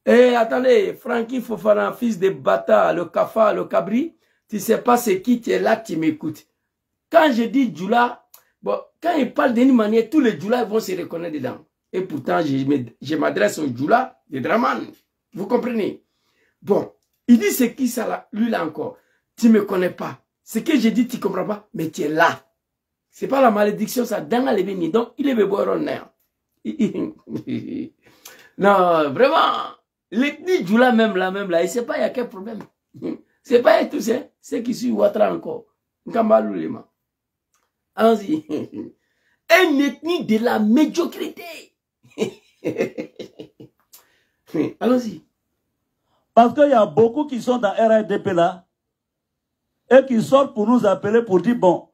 Eh, attendez, Francky Fofana, fils de Bata, le Kafa, le Cabri, tu ne sais pas c'est qui tu es là, tu m'écoutes. Quand je dis Djoula, bon, quand il parle d'une manière, tous les Djoula vont se reconnaître dedans. Et pourtant, je m'adresse aux Djoula de Draman. Vous comprenez? Bon, il dit c'est qui ça là, lui là encore. Tu ne me connais pas. Ce que je dis, tu ne comprends pas, mais tu es là. Ce n'est pas la malédiction, ça, dans la béni. Donc, il est boire non, vraiment, l'ethnie Djoula même là, il ne sait pas, il y a quel problème. Ce n'est pas tout ça, c'est qui suit Ouattara encore. Allons-y. Une ethnie de la médiocrité. Allons-y. Parce qu'il y a beaucoup qui sont dans RADP là et qui sortent pour nous appeler pour dire bon,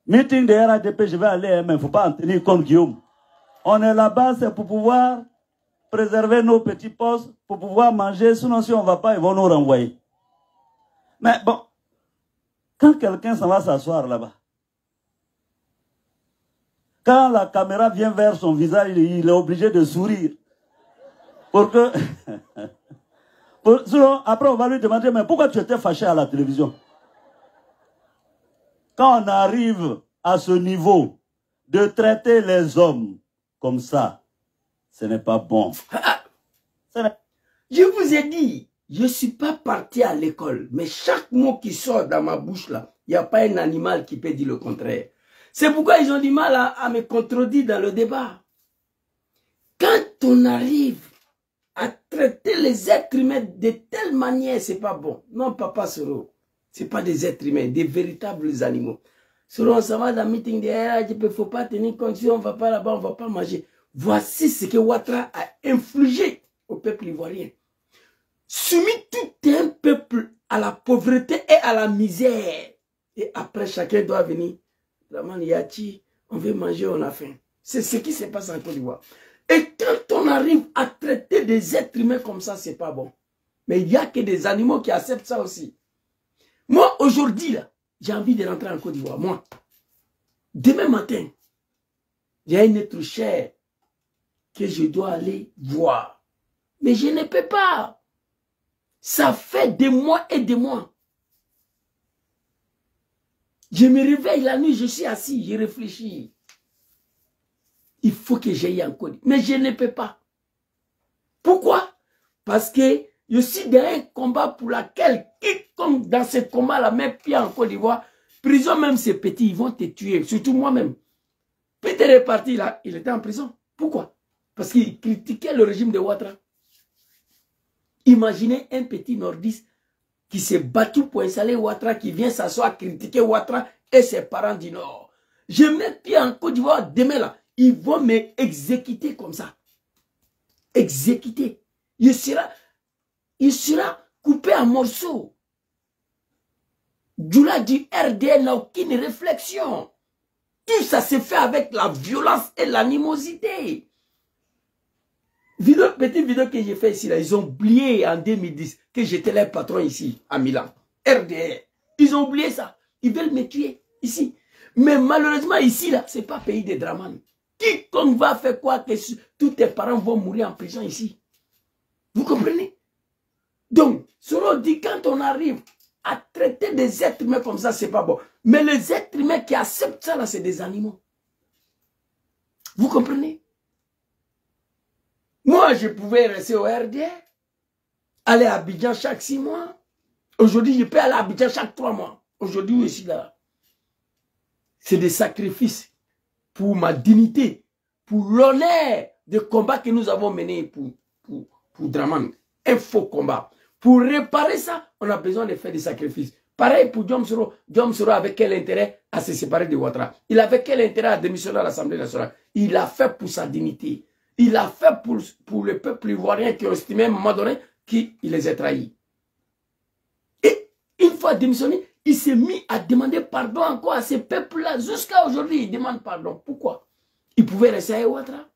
meeting de RADP, je vais aller, mais il ne faut pas en tenir compte, Guillaume. On est là-bas, c'est pour pouvoir préserver nos petits postes, pour pouvoir manger, sinon si on ne va pas, ils vont nous renvoyer. Mais bon, quand quelqu'un s'en va s'asseoir là-bas, quand la caméra vient vers son visage, il est obligé de sourire. Pour que... Sinon, après, on va lui demander, mais pourquoi tu étais fâché à la télévision? Quand on arrive à ce niveau de traiter les hommes comme ça, ce n'est pas bon. Je vous ai dit, je ne suis pas parti à l'école, mais chaque mot qui sort dans ma bouche là, il n'y a pas un animal qui peut dire le contraire. C'est pourquoi ils ont du mal à me contredire dans le débat. Quand on arrive à traiter les êtres humains de telle manière, c'est pas bon. Non, Papa Soro, c'est pas des êtres humains, des véritables animaux. Soro, on s'en va dans le meeting de RH, il ne faut pas tenir compte, si on ne va pas là-bas, on ne va pas manger. Voici ce que Ouattara a infligé au peuple ivoirien. Soumis tout un peuple à la pauvreté et à la misère. Et après, chacun doit venir. On veut manger, on a faim. C'est ce qui se passe en Côte d'Ivoire. Et quand on arrive à traiter des êtres humains comme ça, c'est pas bon. Mais il n'y a que des animaux qui acceptent ça aussi. Moi, aujourd'hui, là, j'ai envie de rentrer en Côte d'Ivoire. Moi, demain matin, il y a une être chère que je dois aller voir. Mais je ne peux pas. Ça fait des mois et des mois. Je me réveille la nuit, je suis assis, je réfléchis. Il faut que j'aille en Côte d'Ivoire. Mais je ne peux pas. Pourquoi? Parce que je suis dans un combat pour laquelle, quiconque dans ce combat-là, met pied en Côte d'Ivoire, prison même ces petits, ils vont te tuer, surtout moi-même. Peter est parti là, il était en prison. Pourquoi? Parce qu'il critiquait le régime de Ouattara. Imaginez un petit nordiste qui s'est battu pour installer Ouattara, qui vient s'asseoir, critiquer Ouattara et ses parents du Nord. Je mets pied en Côte d'Ivoire demain là. Ils vont m'exécuter comme ça. Exécuter. Il sera coupé en morceaux. Djoula du RDL n'a aucune réflexion. Tout ça se fait avec la violence et l'animosité. Petite vidéo que j'ai fait ici, là, ils ont oublié en 2010 que j'étais leur patron ici, à Milan. RDR. Ils ont oublié ça. Ils veulent me tuer ici. Mais malheureusement, ici, là, ce n'est pas pays de Draman. Quiconque va faire quoi que tous tes parents vont mourir en prison ici. Vous comprenez? Donc, Soro dit, quand on arrive à traiter des êtres humains comme ça, c'est pas bon. Mais les êtres humains qui acceptent ça, là, c'est des animaux. Vous comprenez? Moi, je pouvais rester au RDR, aller à Abidjan chaque 6 mois. Aujourd'hui, je peux aller à Abidjan chaque 3 mois. Aujourd'hui, je suis là. C'est des sacrifices pour ma dignité, pour l'honneur de combat que nous avons mené pour Draman. Un faux combat. Pour réparer ça, on a besoin de faire des sacrifices. Pareil pour Diom Soro. Diom Soro avait quel intérêt à se séparer de Ouattara? Il avait quel intérêt à démissionner à l'Assemblée nationale? Il l'a fait pour sa dignité. Il l'a fait pour le peuple ivoirien qui ont estimé à un moment donné qu'il les a trahis. Et une fois démissionné, il s'est mis à demander pardon encore à ces peuples-là. Jusqu'à aujourd'hui, il demande pardon. Pourquoi? Il pouvait rester à Ouattara.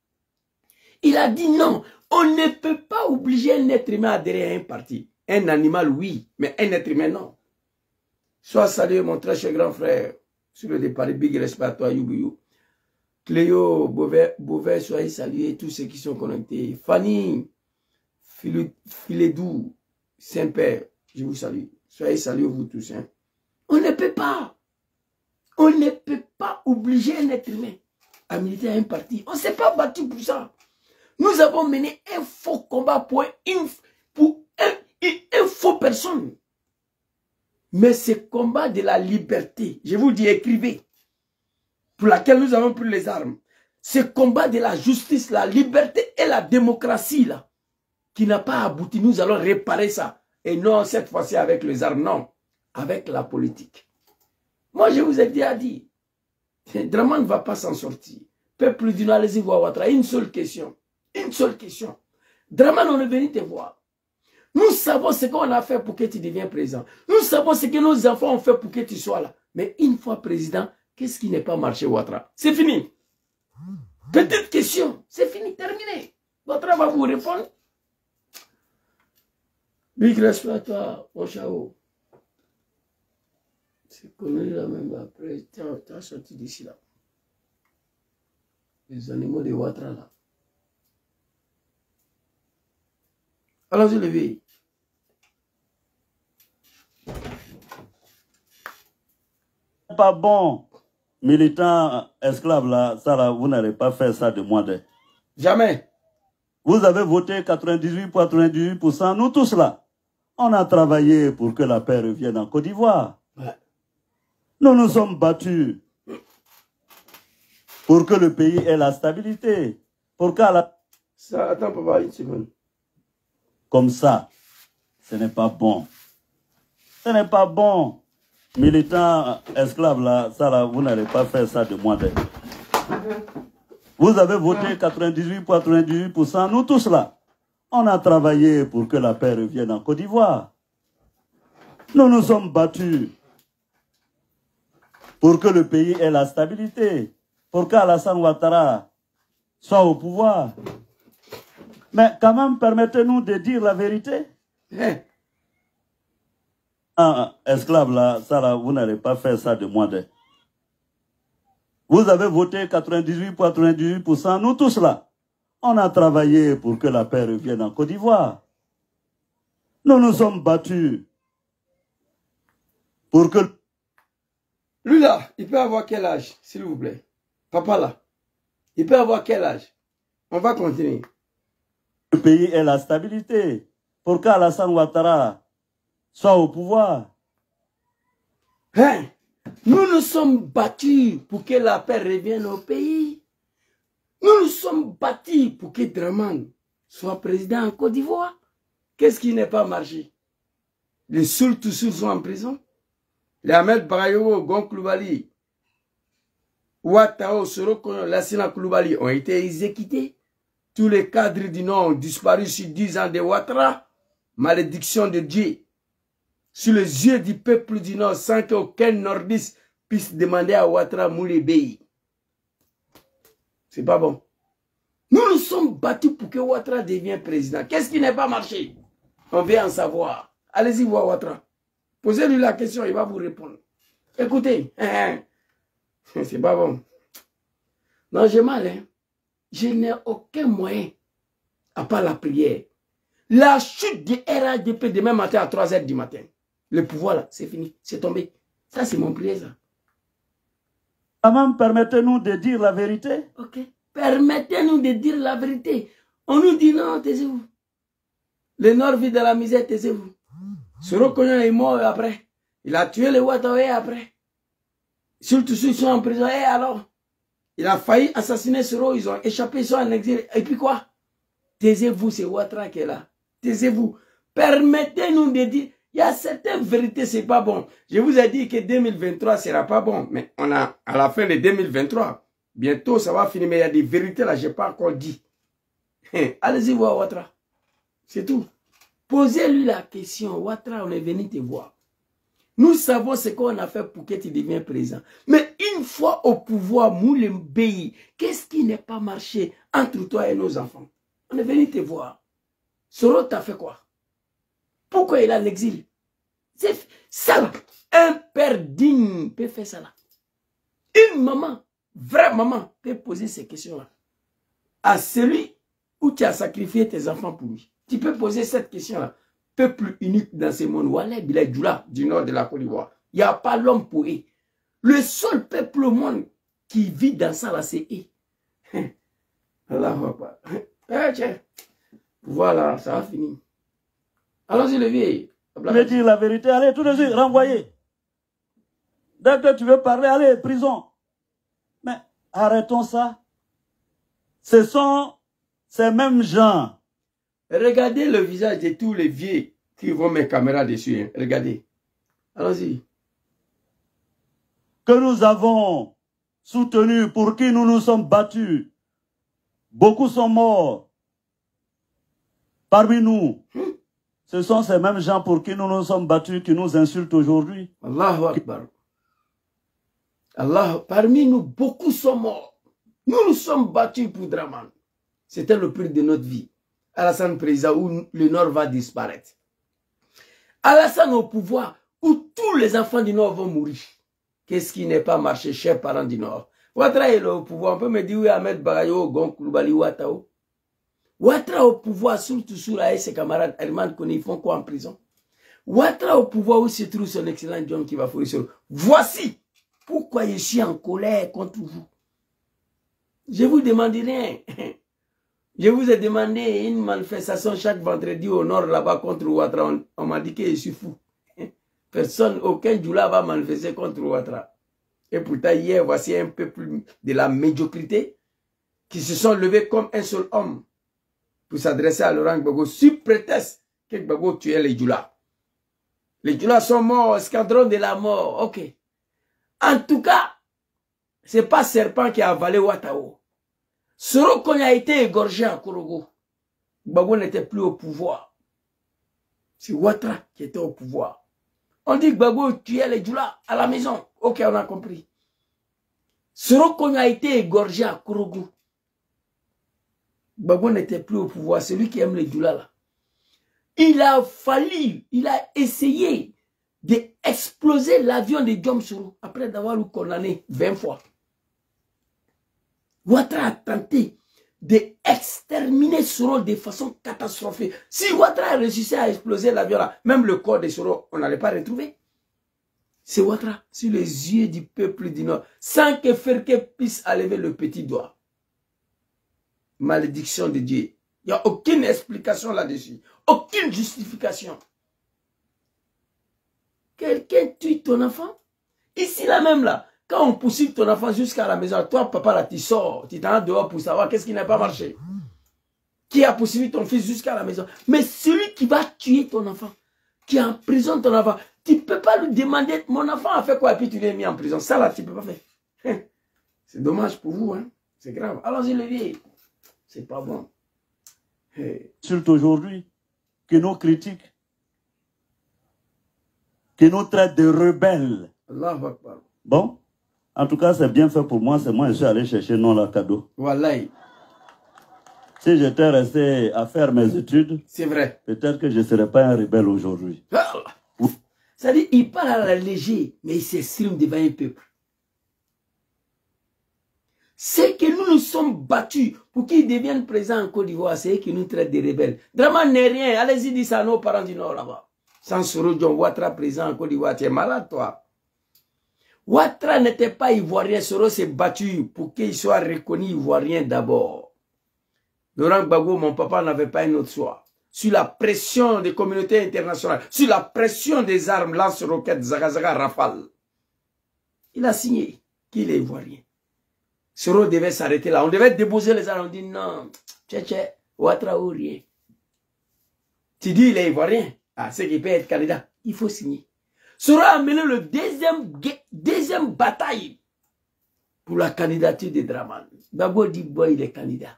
Il a dit non, on ne peut pas obliger un être humain à adhérer à un parti. Un animal, oui, mais un être humain, non. Sois salué, mon très cher grand frère, sur le départ, big respect à toi, Youbou. Cléo, Beauvais, soyez salués, tous ceux qui sont connectés. Fanny, Filedou, Saint-Père, je vous salue. Soyez salués, vous tous. Hein. On ne peut pas obliger un être humain à militer à un parti. On ne s'est pas battu pour ça. Nous avons mené un faux combat pour une faux personne. Mais ce combat de la liberté, je vous dis, écrivez, pour laquelle nous avons pris les armes, ce combat de la justice, la liberté et la démocratie, là, qui n'a pas abouti, nous allons réparer ça. Et non, cette fois-ci avec les armes, non, avec la politique. Moi, je vous ai déjà dit, Draman ne va pas s'en sortir. Peuple du Nord, allez-y voir Ouattara. Une seule question. Une seule question. Draman, on est venu te voir. Nous savons ce qu'on a fait pour que tu deviennes président. Nous savons ce que nos enfants ont fait pour que tu sois là. Mais une fois président, qu'est-ce qui n'est pas marché, Ouattara? C'est fini. Petite question. C'est fini, terminé. Ouattara va vous répondre. Big respect à toi, mon chao. C'est connu là même après. Tu as sorti d'ici là. Les animaux de Ouattara là. Alors je levez. Pas bon, militant esclave là, ça là, vous n'allez pas faire ça de moi. Jamais. Vous avez voté 98,98%, nous tous là. On a travaillé pour que la paix revienne en Côte d'Ivoire. Ouais. Nous nous sommes battus pour que le pays ait la stabilité. Pour qu'à la... Ça, attends, papa, une seconde. Comme ça, ce n'est pas bon. Ce n'est pas bon. Militant esclave là, ça là, vous n'allez pas faire ça de moi. Vous avez voté 98,98%, nous tous là. On a travaillé pour que la paix revienne en Côte d'Ivoire. Nous nous sommes battus pour que le pays ait la stabilité. Pour qu'Alassane Ouattara soit au pouvoir. Mais quand même, permettez-nous de dire la vérité. Esclave là, ça là, vous n'allez pas faire ça de moi. Vous avez voté 98,98%, nous tous là. On a travaillé pour que la paix revienne en Côte d'Ivoire. Nous nous sommes battus pour que... Lui là, il peut avoir quel âge, s'il vous plaît? Papa là, il peut avoir quel âge? On va continuer. Le pays ait la stabilité. Pour qu'Alassane Ouattara soit au pouvoir. Hein? Nous nous sommes battus pour que la paix revienne au pays. Nous nous sommes battus pour que Draman soit président en Côte d'Ivoire. Qu'est-ce qui n'est pas marché? Les Soul Toussou sont en prison. Les Ahmed Barayo, Gon Koulibaly, Ouattao, Sorokono, Lassina Koulibaly ont été exécutés. Tous les cadres du Nord ont disparu sur 10 ans de Ouattara. Malédiction de Dieu. Sur les yeux du peuple du Nord, sans qu'aucun nordiste puisse demander à Ouattara Moulébéi. C'est pas bon. Nous nous sommes battus pour que Ouattara devienne président. Qu'est-ce qui n'est pas marché? On veut en savoir. Allez-y voir Ouattara. Posez-lui la question, il va vous répondre. Écoutez, c'est pas bon. Non, j'ai mal, hein. Je n'ai aucun moyen, à part la prière. La chute du RADP demain matin à 3 h du matin. Le pouvoir là, c'est fini, c'est tombé. Ça, c'est mon prière, ça. Quand même, permettez-nous de dire la vérité. Ok. Permettez-nous de dire la vérité. On nous dit non, taisez-vous. Le Nord vit de la misère, taisez-vous. Sorokono est mort après. Il a tué les Ouattara après. Surtout ceux qui sont en prison. Et alors? Il a failli assassiner Soro, ils ont échappé, ils sont en exil. Et puis quoi? Taisez-vous, c'est Ouattara qui est là. Taisez-vous. Permettez-nous de dire. Il y a certaines vérités, c'est pas bon. Je vous ai dit que 2023 sera pas bon. Mais on a à la fin de 2023. Bientôt, ça va finir. Mais il y a des vérités là, je n'ai pas encore dit. Allez-y voir Ouattara. C'est tout. Posez-lui la question. Ouattara, on est venu te voir. Nous savons ce qu'on a fait pour que tu deviennes président. Mais une fois au pouvoir, Moulembeyi, qu'est-ce qui n'est pas marché entre toi et nos enfants? On est venu te voir. Soro t'a fait quoi? Pourquoi il est en exil? C'est ça là. Un père digne peut faire ça là. Une maman, vraie maman, peut poser ces questions-là. À celui où tu as sacrifié tes enfants pour lui. Tu peux poser cette question-là. Peuple unique dans ce monde. Wallah Bilal Djoula, du nord de la Côte d'Ivoire. Il n'y a pas l'homme pour eux. Le seul peuple au monde qui vit dans ça là, c'est eux. Allah va pas. Tiens. Voilà, ça a fini. Allons-y, le vieil. Je vais dire la vérité, allez, tout de suite, renvoyer. Dès que tu veux parler, allez, prison. Mais arrêtons ça. Ce sont ces mêmes gens. Regardez le visage de tous les vieux qui vont mes caméras dessus. Hein. Regardez. Allons-y. Que nous avons soutenus, pour qui nous nous sommes battus. Beaucoup sont morts. Parmi nous. Ce sont ces mêmes gens pour qui nous nous sommes battus qui nous insultent aujourd'hui. Allahu Akbar. Allah, parmi nous, beaucoup sont morts. Nous nous sommes battus pour Draman. C'était le prix de notre vie. Alassane Président, où le Nord va disparaître. Alassane au pouvoir, où tous les enfants du Nord vont mourir. Qu'est-ce qui n'est pas marché, chers parents du Nord? Ouattara est au pouvoir. On peut me dire, oui, Ahmed Bagayo, Gon Koulibaly, Ouattao. Ouattara au pouvoir, surtout sur et ses camarades Herman Kone, ils font quoi en prison? Ouattara au pouvoir, où se trouve son excellent John qui va fournir. Voici pourquoi je suis en colère contre vous. Je vous demande rien. Je vous ai demandé une manifestation chaque vendredi au nord là-bas contre Ouattara. On m'a dit que je suis fou. Personne, aucun Djoula va manifester contre Ouattara. Et pourtant, hier, voici un peuple de la médiocrité qui se sont levés comme un seul homme pour s'adresser à Laurent Gbagbo sous prétexte que Gbagbo tuait les Djoula. Les Djoula sont morts, escadron de la mort. Ok. En tout cas, ce n'est pas Serpent qui a avalé Ouattao. Soro Kone a été égorgé à Korogo. Gbagbo n'était plus au pouvoir. C'est Ouattara qui était au pouvoir. On dit que Gbagbo tuait les Djoula à la maison. Ok, on a compris. Soro Kone a été égorgé à Korogo. Gbagbo n'était plus au pouvoir. Celui qui aime les Djoula là. Il a fallu, il a essayé d'exploser l'avion de Diom Soro après d'avoir le condamné 20 fois. Ouattara a tenté d'exterminer Soro de façon catastrophique. Si Ouattara a réussi à exploser l'avion là, même le corps de Soro, on n'allait pas retrouver. C'est Ouattara, sur les yeux du peuple du Nord, sans que Ferke puisse enlever le petit doigt. Malédiction de Dieu. Il n'y a aucune explication là-dessus. Aucune justification. Quelqu'un tue ton enfant? Ici là même là, quand on poursuit ton enfant jusqu'à la maison, toi papa là tu sors, tu t'en dehors pour savoir qu'est-ce qui n'a pas marché. Qui a poursuivi ton fils jusqu'à la maison? Mais celui qui va tuer ton enfant, qui emprisonne ton enfant, tu ne peux pas lui demander, mon enfant a fait quoi et puis tu l'as mis en prison. Ça là tu ne peux pas faire. C'est dommage pour vous, hein. C'est grave. Allons-y le vieil. C'est pas bon. Surtout aujourd'hui, qui nous critiquent, qui nous traitent de rebelles. Allahu Akbar. Bon, en tout cas, c'est bien fait pour moi. C'est moi, je suis allé chercher non la cadeau. Wallahi. Si j'étais resté à faire mes études, c'est vrai. Peut-être que je ne serais pas un rebelle aujourd'hui. C'est-à-dire, il parle à la légère, mais il s'exprime devant un peuple. C'est que nous nous sommes battus pour qu'ils deviennent présents en Côte d'Ivoire. C'est eux qui nous traitent de rebelles. Draman n'est rien. Allez-y, dis ça à nos parents du Nord là-bas. Sans Soro John Ouattara présent en Côte d'Ivoire, tu es malade toi. Ouattara n'était pas ivoirien. Soro s'est battu pour qu'il soit reconnu ivoirien d'abord. Laurent Gbagbo, mon papa, n'avait pas un autre choix. Sur la pression des communautés internationales, sur la pression des armes, lance-roquettes, Zagazaga, Rafale. Il a signé qu'il est ivoirien. Soro devait s'arrêter là. On devait déposer les armes. On dit non, tché, Ouattara ou rien. Tu dis il est ivoirien. Ah, c'est qu'il peut être candidat. Il faut signer. Soro a mené le deuxième bataille pour la candidature de Draman. Gbagbo dit, boy, il est candidat.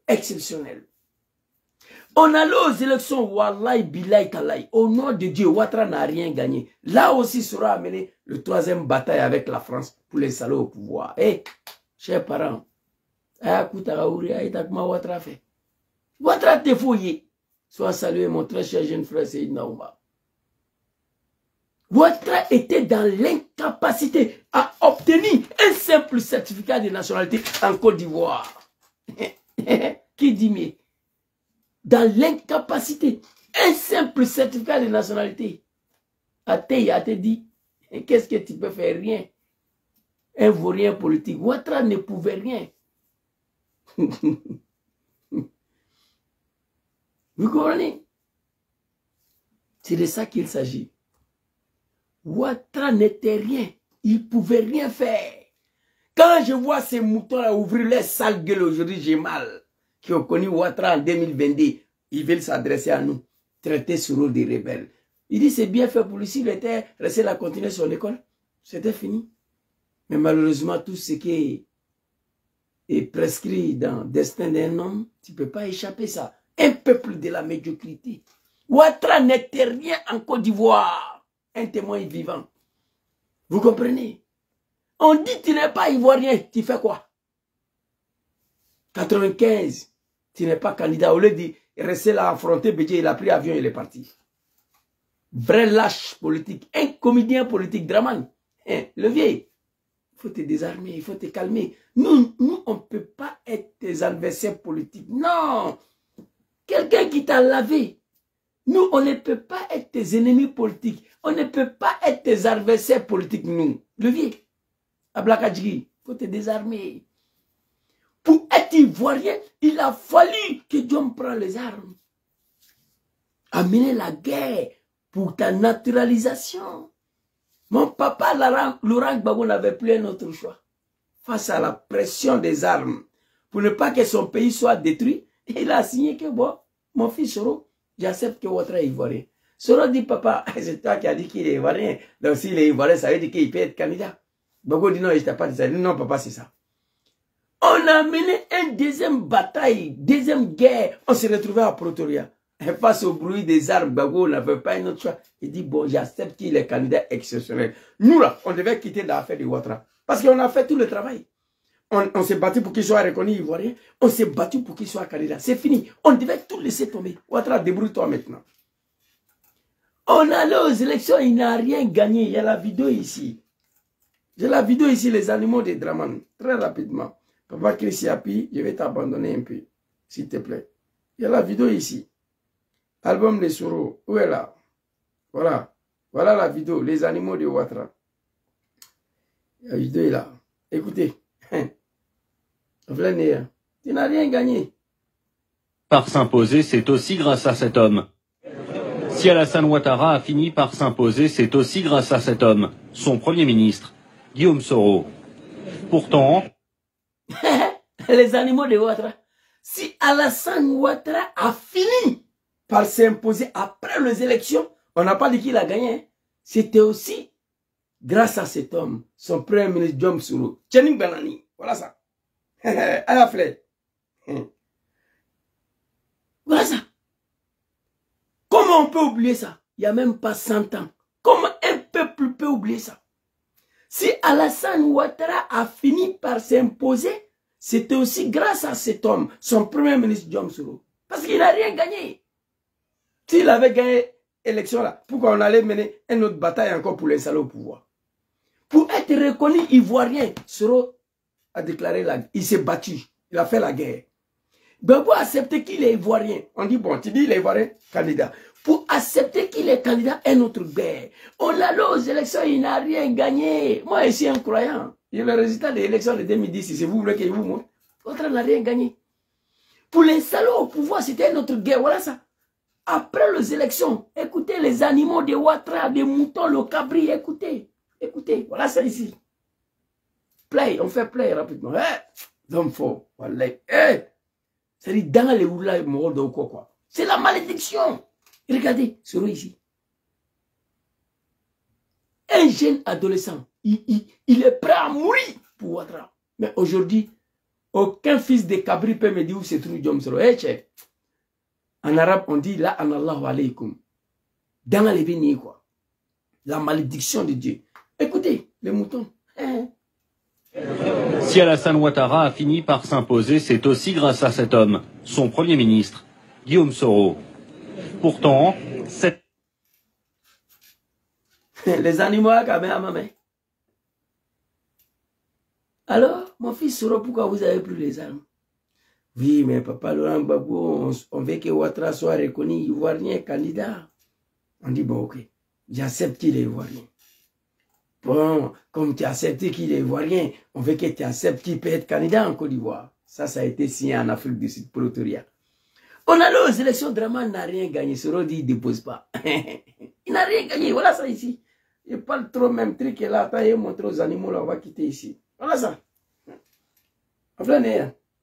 Exceptionnel. On allait aux élections, Wallahi, Bilaï, Talaï. Au nom de Dieu, Ouattara n'a rien gagné. Là aussi sera amené le troisième bataille avec la France pour les salauds au pouvoir. Eh, chers parents, Ouattara fait. Ouattara te fouillé. Sois salué, mon très cher jeune frère Seydina Oumar. Ouattara était dans l'incapacité à obtenir un simple certificat de nationalité en Côte d'Ivoire. Qui dit mais dans l'incapacité, un simple certificat de nationalité. Athée a te dit, qu'est-ce que tu peux faire? Rien. Un vaurien politique. Ouattara ne pouvait rien. Vous comprenez? C'est de ça qu'il s'agit. Ouattara n'était rien. Il ne pouvait rien faire. Quand je vois ces moutons-là ouvrir les sales gueules aujourd'hui, j'ai mal. Qui ont connu Ouattara en 2022, ils veulent s'adresser à nous, traiter ce rôle des rebelles. Il dit c'est bien fait pour lui, s'il était resté là, continuer son école, c'était fini. Mais malheureusement, tout ce qui est prescrit dans le destin d'un homme, tu ne peux pas échapper ça. Un peuple de la médiocrité. Ouattara n'était rien en Côte d'Ivoire. Un témoin vivant. Vous comprenez? On dit tu n'es pas ivoirien, tu fais quoi? 95, tu n'es pas candidat. Au lieu de rester là, affronter Bédié, il a pris avion et il est parti. Vrai lâche politique, un comédien politique, Draman. Hein, le vieil, il faut te désarmer, il faut te calmer. Nous on ne peut pas être tes adversaires politiques. Non! Quelqu'un qui t'a lavé. Nous, on ne peut pas être tes ennemis politiques. On ne peut pas être tes adversaires politiques, nous. Le vieil, Ablakadjigi, il faut te désarmer. Pour être ivoirien, il a fallu que Dieu prenne les armes. Amener la guerre pour ta naturalisation. Mon papa, Laurent Gbagbo, n'avait plus un autre choix. Face à la pression des armes, pour ne pas que son pays soit détruit, il a signé que bon, mon fils Soro, j'accepte que Ouattara est ivoirien. Soro dit, papa, c'est toi qui as dit qu'il est ivoirien. Donc s'il est ivoirien, ça veut dire qu'il peut être candidat. Gbagbo dit non, je t'ai pas dit ça. Non, papa, c'est ça. On a mené une deuxième bataille, deuxième guerre. On s'est retrouvé à Pretoria. Et face au bruit des armes, Gbagbo n'avait pas un autre choix. Il dit, bon, j'accepte qu'il est candidat exceptionnel. Nous, là, on devait quitter l'affaire de Ouattara. Parce qu'on a fait tout le travail. On s'est battu pour qu'il soit reconnu ivoirien. On s'est battu pour qu'il soit candidat. C'est fini. On devait tout laisser tomber. Ouattara, débrouille-toi maintenant. On allait aux élections, il n'a rien gagné. Il y a la vidéo ici. J'ai la vidéo ici, les animaux de Draman. Très rapidement. Papa Christiapi, je vais t'abandonner un peu, s'il te plaît. Il y a la vidéo ici. Album de Soro. Où est là? Voilà. Voilà la vidéo. Les animaux de Ouattara. La vidéo est là. Écoutez. Tu n'as rien gagné. Par s'imposer, c'est aussi grâce à cet homme. Si Alassane Ouattara a fini par s'imposer, c'est aussi grâce à cet homme, son premier ministre, Guillaume Soro. Pourtant... Les animaux de Ouattara. Si Alassane Ouattara a fini par s'imposer après les élections, on n'a pas dit qu'il a gagné. Hein. C'était aussi grâce à cet homme, son premier ministre Guillaume Soro. Tchening Banani. Voilà ça. À la flèche. Voilà ça. Comment on peut oublier ça? Il n'y a même pas 100 ans. Comment un peuple peut oublier ça? Si Alassane Ouattara a fini par s'imposer, c'était aussi grâce à cet homme, son premier ministre Guillaume Soro. Parce qu'il n'a rien gagné. S'il avait gagné l'élection là, pourquoi on allait mener une autre bataille encore pour l'installer au pouvoir? Pour être reconnu ivoirien, Soro a déclaré la guerre. Il s'est battu. Il a fait la guerre. Gbagbo a accepté qu'il est ivoirien. On dit, bon, tu dis il est ivoirien, candidat. Pour accepter qu'il est candidat, un autre guerre. On allait aux élections, il n'a rien gagné. Moi, je suis un croyant. Et le résultat des élections de 2010, si vous voulez que je vous montre, l'autre n'a rien gagné. Pour l'installer au pouvoir, c'était une autre guerre. Voilà ça. Après les élections, écoutez les animaux de Ouattara, des moutons, le cabri, écoutez. Écoutez, voilà ça ici. Play, on fait play rapidement. D'homme fort. Voilà. C'est-à-dire dans les oula, quoi. C'est la malédiction. Regardez, Soro ici. Un jeune adolescent, il est prêt à mourir pour Ouattara. Mais aujourd'hui, aucun fils de cabri peut me dire où se trouve Guillaume Soro. Chef, En arabe, on dit la anallahu alaykum. Dans les bénis, quoi. La malédiction de Dieu. Écoutez, les moutons. Si Alassane Ouattara a fini par s'imposer, c'est aussi grâce à cet homme, son Premier ministre, Guillaume Soro. Pourtant, les animaux à ma main. Alors, mon fils Soro, pourquoi vous avez pris les armes? Oui, mais papa Laurent Gbagbo, on veut que Ouattara soit reconnu ivoirien candidat. On dit, bon, ok, j'accepte qu'il est ivoirien. Bon, comme tu acceptes qu'il est ivoirien, on veut que tu acceptes qu'il peut être candidat en Côte d'Ivoire. Ça a été signé en Afrique du Sud, Pretoria. On allait aux élections, Draman n'a rien gagné. Soro dit, il ne dépose pas. Il n'a rien gagné, voilà ça ici. Il parle trop même truc là, attends, il montre aux animaux, là, on va quitter ici. Voilà ça. Enfin,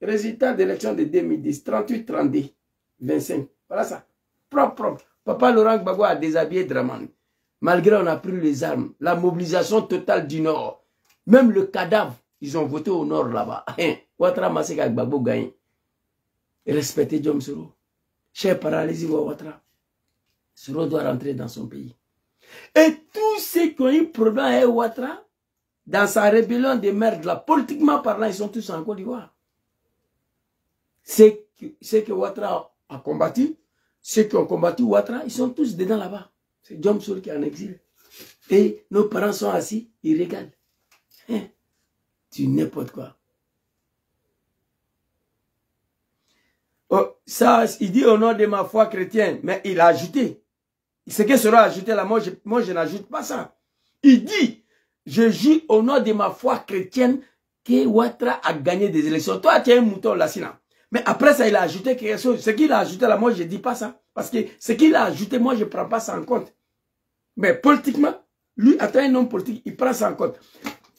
résultat d'élection de 2010, 38-32, 25. Voilà ça. Propre. Papa Laurent Gbagbo a déshabillé Draman. Malgré on a pris les armes, la mobilisation totale du Nord, même le cadavre, ils ont voté au Nord là-bas. Ouattara Maseka Gbagbo gagne. Respectez Guillaume Soro. Cher paralysie, Ouattara. Soro doit rentrer dans son pays. Et tous ceux qui ont eu problème avec Ouattara, dans sa rébellion de merde là, politiquement parlant, ils sont tous en Côte d'Ivoire. Ceux que Ouattara a combattu, ceux qui ont combattu Ouattara, ils sont tous dedans là-bas. C'est Guillaume Soro qui est en exil. Et nos parents sont assis, ils regardent. Tu n'importe quoi. Oh, ça, il dit au nom de ma foi chrétienne, mais il a ajouté. Ce que Soro a ajouté là, moi je n'ajoute pas ça. Il dit, je jure au nom de ma foi chrétienne que Ouattara a gagné des élections. Toi, tu es un mouton là, sinon. Mais après ça, il a ajouté quelque chose. Ce qu'il a ajouté là, moi je ne dis pas ça. Parce que ce qu'il a ajouté, moi je ne prends pas ça en compte. Mais politiquement, lui, étant un homme politique, il prend ça en compte.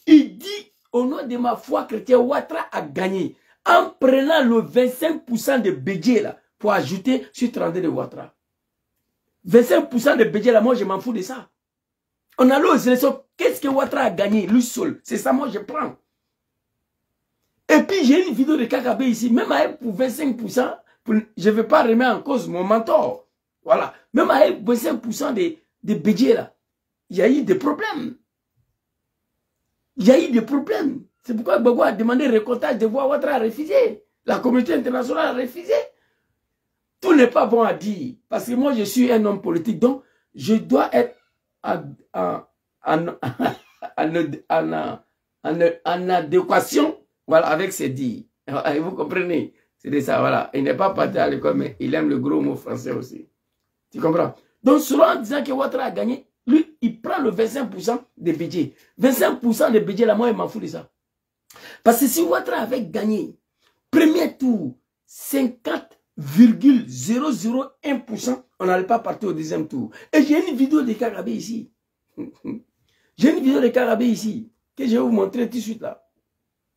Il dit, au nom de ma foi chrétienne, Ouattara a gagné. En prenant le 25% de budget là, pour ajouter sur 32 de Ouattara. 25% de budget là, moi je m'en fous de ça. On a aux élections, qu'est-ce que Ouattara a gagné, lui seul? C'est ça, moi je prends. Et puis j'ai une vidéo de Kakabe ici, même avec pour 25%, je ne vais pas remettre en cause mon mentor. Voilà. Même avec 25% de budget là, il y a eu des problèmes. Il y a eu des problèmes. C'est pourquoi Gbagbo a demandé récoltage de voix, Ouattara a refusé. La communauté internationale a refusé. Tout n'est pas bon à dire. Parce que moi, je suis un homme politique. Donc, je dois être en adéquation, voilà, avec ces dits. Vous comprenez? C'est de ça, voilà. Il n'est pas parti à l'école, mais il aime le gros mot français aussi. Tu comprends? Donc, selon en disant que Ouattara a gagné, lui, il prend le 25% des budgets. 25% des budgets, là, moi, il m'en fout de ça. Parce que si Ouattara avait gagné, premier tour, 50,001%, on n'allait pas partir au deuxième tour. Et j'ai une vidéo de Kakabe ici. J'ai une vidéo de Kakabe ici, que je vais vous montrer tout de suite là.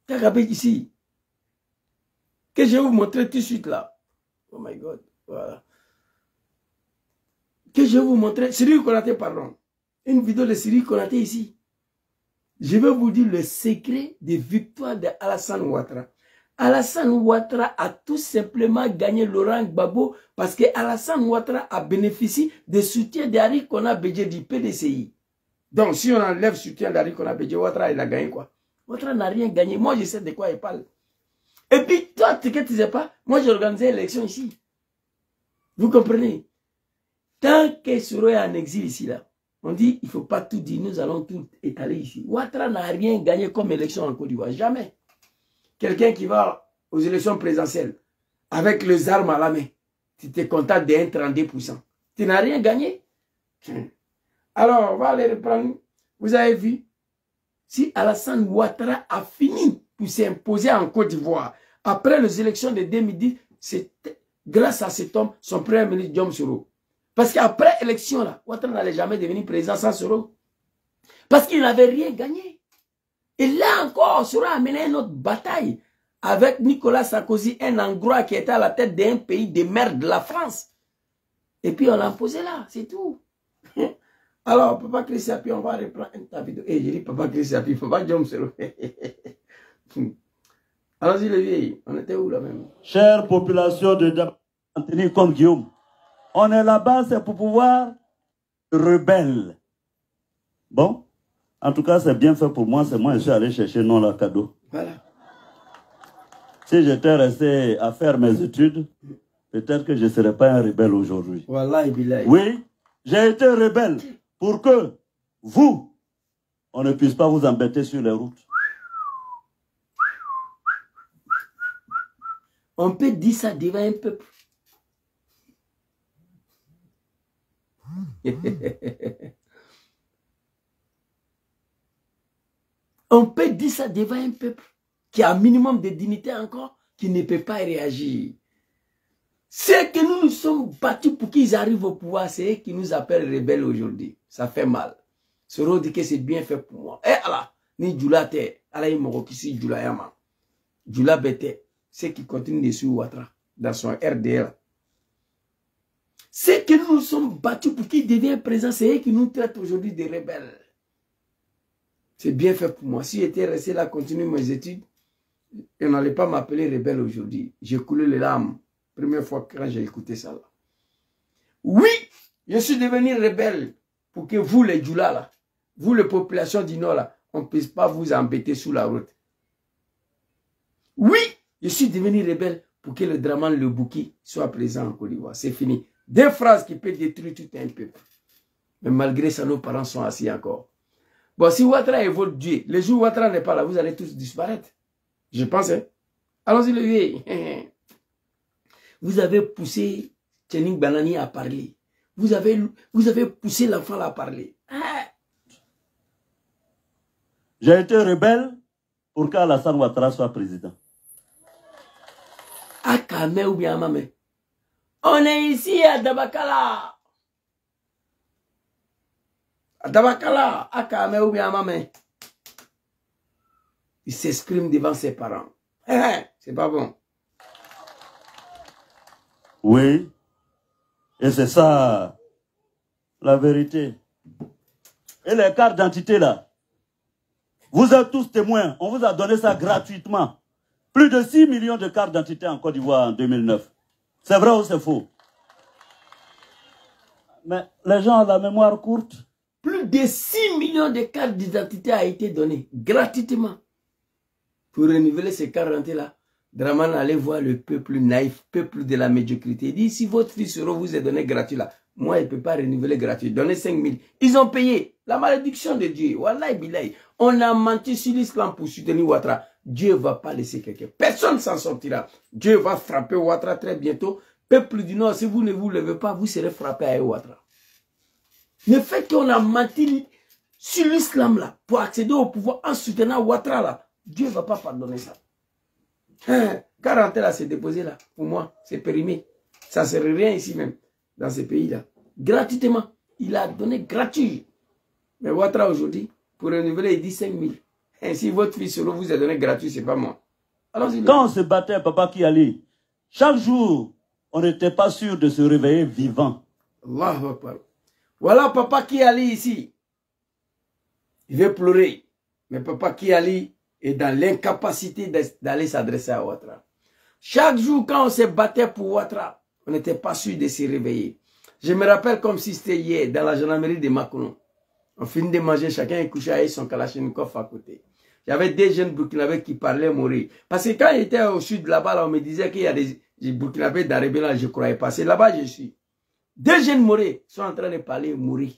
Kakabe ici. Que je vais vous montrer tout de suite là. Oh my God. Voilà. Que je vais vous montrer. Cyril Konaté, pardon. Une vidéo de Cyril Konaté ici. Je vais vous dire le secret des victoires d'Alassane Ouattara. Alassane Ouattara a tout simplement gagné Laurent Gbagbo parce que Alassane Ouattara a bénéficié des soutiens d'Ari Kona Bédje du PDCI. Donc, si on enlève le soutien d'Ari Kona Bédje, Ouattara, il a gagné quoi? Ouattara n'a rien gagné. Moi, je sais de quoi il parle. Et puis, toi, tu ne sais pas, moi, j'ai organisé l'élection ici. Vous comprenez? Tant que Soro est en exil ici, là, on dit, il ne faut pas tout dire, nous allons tout étaler ici. Ouattara n'a rien gagné comme élection en Côte d'Ivoire. Jamais. Quelqu'un qui va aux élections présidentielles avec les armes à la main, tu te contentes de 32%. Tu n'as rien gagné. Alors, on va aller reprendre. Vous avez vu, si Alassane Ouattara a fini pour s'imposer en Côte d'Ivoire, après les élections de 2010, c'est grâce à cet homme, son premier ministre Guillaume Soro. Parce qu'après l'élection, là, Ouattara n'allait jamais devenir président sans Soro. Parce qu'il n'avait rien gagné. Et là encore, Soro a mené une autre bataille avec Nicolas Sarkozy, un Hongrois qui était à la tête d'un pays de merde, la France. Et puis on l'a posé là, c'est tout. Alors, Papa Christian, on va reprendre ta vidéo. Et j'ai dit Papa Christian, Papa Guillaume Soro. Allons-y les vieilles, on était où là même? Chère population de Dabakala, en tenir comme Guillaume. On est là-bas, c'est pour pouvoir rebelle. Bon, en tout cas, c'est bien fait pour moi. C'est moi, je suis allé chercher non la cadeau. Voilà. Si j'étais resté à faire mes études, peut-être que je ne serais pas un rebelle aujourd'hui. Wallahi billahi. Oui, j'ai été rebelle pour que vous, on ne puisse pas vous embêter sur les routes. On peut dire ça devant un peuple. On peut dire ça devant un peuple qui a un minimum de dignité encore, qui ne peut pas réagir. C'est que nous nous sommes battus pour qu'ils arrivent au pouvoir, c'est eux qui nous appellent rebelles aujourd'hui. Ça fait mal. Soro dit que c'est bien fait pour moi. Eh Allah, ni Djoula te, Allah yi moko kisi Djoula yama. Djoula bete, c'est qui continue dessus Ouattara, dans son RDL. C'est que nous nous sommes battus pour qu'ils deviennent présents, c'est eux qui nous traitent aujourd'hui de rebelles. C'est bien fait pour moi. Si j'étais resté là, continuer mes études, on n'allait pas m'appeler rebelle aujourd'hui. J'ai coulé les larmes. Première fois quand j'ai écouté ça là. Oui, je suis devenu rebelle pour que vous les Djoula là, vous les populations du Nord là, on ne puisse pas vous embêter sous la route. Oui, je suis devenu rebelle pour que le Draman le Bouki soit présent en Côte d'Ivoire. C'est fini. Deux phrases qui peuvent détruire tout un peuple. Mais malgré ça, nos parents sont assis encore. Bon, si Ouattara est votre Dieu, le jour où Ouattara n'est pas là, vous allez tous disparaître. Je pense, hein. Allons-y, le vieux. Vous avez poussé Tchening Banani à parler. Vous avez poussé l'enfant à parler. J'ai été rebelle pour qu'Alassane Ouattara soit président. À Kamé ou bien à Mamé. On est ici à Dabakala. À Dabakala, à Kamé ou bien à Mamé. Il s'exprime devant ses parents. C'est pas bon. Oui, et c'est ça la vérité. Et les cartes d'identité là, vous êtes tous témoins, on vous a donné ça gratuitement. Plus de 6 millions de cartes d'identité en Côte d'Ivoire en 2009. C'est vrai ou c'est faux? Mais les gens ont la mémoire courte. Plus de 6 millions de cartes d'identité a été données gratuitement. Pour renouveler ces cartes d'identité là, Draman allait voir le peuple naïf, peuple de la médiocrité. Il dit, si votre fils vous est donné gratuit là, moi, il ne peut pas renouveler gratuit. Donnez 5 000. Ils ont payé. La malédiction de Dieu. Wallahi billahi. On a menti sur l'islam pour soutenir Ouattara. Dieu ne va pas laisser quelqu'un. Personne ne s'en sortira. Dieu va frapper Ouattara très bientôt. Peuple du Nord, si vous ne vous levez pas, vous serez frappé à Ouattara. Le fait qu'on a menti sur l'islam là, pour accéder au pouvoir en soutenant Ouattara là, Dieu ne va pas pardonner ça. 40 là, c'est déposé là. Pour moi, c'est périmé. Ça ne serait rien ici même, dans ces pays-là. Gratuitement. Il a donné gratuit. Mais Ouattara aujourd'hui, pour renouveler, il dit 5 000. Et si votre fils vous a donné gratuit, c'est pas moi. Quand on se battait, Papa Kiali, chaque jour, on n'était pas sûr de se réveiller vivant. Allahu Akbar. Voilà Papa Kiali ici. Il veut pleurer. Mais Papa Kiali est dans l'incapacité d'aller s'adresser à Ouattara. Chaque jour, quand on se battait pour Ouattara, on n'était pas sûr de se réveiller. Je me rappelle comme si c'était hier, dans la gendarmerie de Makono. On finit de manger, chacun est couché avec son kalachnikov à côté. J'avais des jeunes Burkinabés qui parlaient mourir. Parce que quand j'étais au sud là-bas, on me disait qu'il y a des Burkinabés dans la rébellion, je ne croyais pas. C'est là-bas que je suis. Deux jeunes Morés sont en train de parler mourir.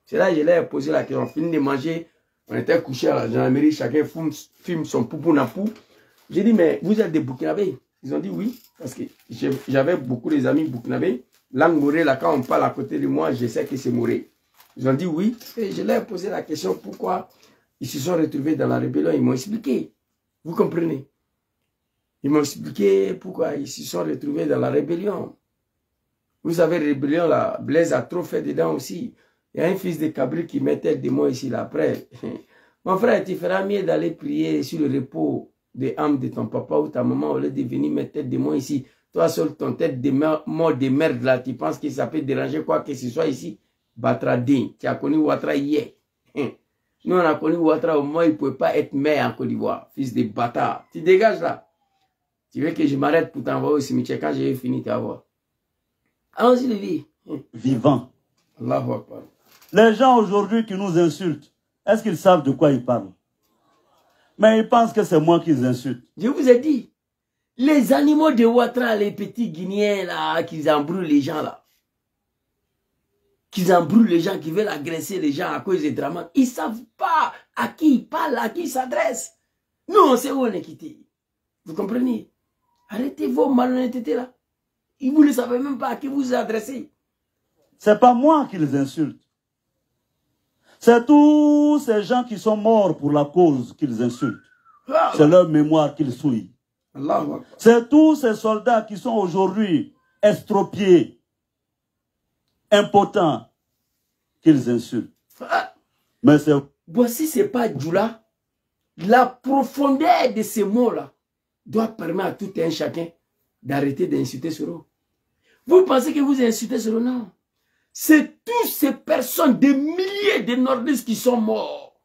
C'est là que je leur ai posé la question. On finit de manger, on était couché à la gendarmerie, chacun fume son poupou napou. J'ai dit, mais vous êtes des Burkinabés? Ils ont dit oui, parce que j'avais beaucoup d'amis burkinabés. Langue Moré, là, quand on parle à côté de moi, je sais que c'est Moré. Ils ont dit oui. Et je leur ai posé la question pourquoi ils se sont retrouvés dans la rébellion. Ils m'ont expliqué. Vous comprenez? Ils m'ont expliqué pourquoi ils se sont retrouvés dans la rébellion. Vous savez, rébellion, là, Blaise a trop fait dedans aussi. Il y a un fils de Cabri qui mettait des mots ici, là, après. Mon frère, tu feras mieux d'aller prier sur le repos des âmes de ton papa ou ta maman au lieu de venir mettre tête de moi ici. Toi seul, ton tête de mort de merde, là, tu penses que ça peut déranger quoi que ce soit ici? Batradin, tu as connu Ouattara hier. Nous, on a connu Ouattara, au moins, il ne pouvait pas être maire en Côte d'Ivoire. Fils de bâtard. Tu dégages là. Tu veux que je m'arrête pour t'envoyer au cimetière quand j'ai fini ta voix. Allons-y, les vies. vivant. Allahu Akbar. Les gens aujourd'hui qui nous insultent, est-ce qu'ils savent de quoi ils parlent? Mais ils pensent que c'est moi qui les insulte. Je vous ai dit, les animaux de Ouattara, les petits Guinéens là, qu'ils embrouillent les gens là, qu'ils embrouillent les gens, qui veulent agresser les gens à cause des drames, ils ne savent pas à qui ils parlent, à qui ils s'adressent. Nous, on sait où on est quitté. Vous comprenez? Arrêtez vos malhonnêtetés là. Vous ne savez même pas à qui vous vous adressez. C'est pas moi qui les insulte. C'est tous ces gens qui sont morts pour la cause qu'ils insultent. C'est leur mémoire qu'ils souillent. C'est tous ces soldats qui sont aujourd'hui estropiés, impotents, qu'ils insultent. Mais c'est... Voici, ce n'est pas Djoula. La profondeur de ces mots-là doit permettre à tout un chacun d'arrêter d'insulter Soro. Vous pensez que vous insultez Soro? Non. C'est toutes ces personnes, des milliers de nordistes qui sont morts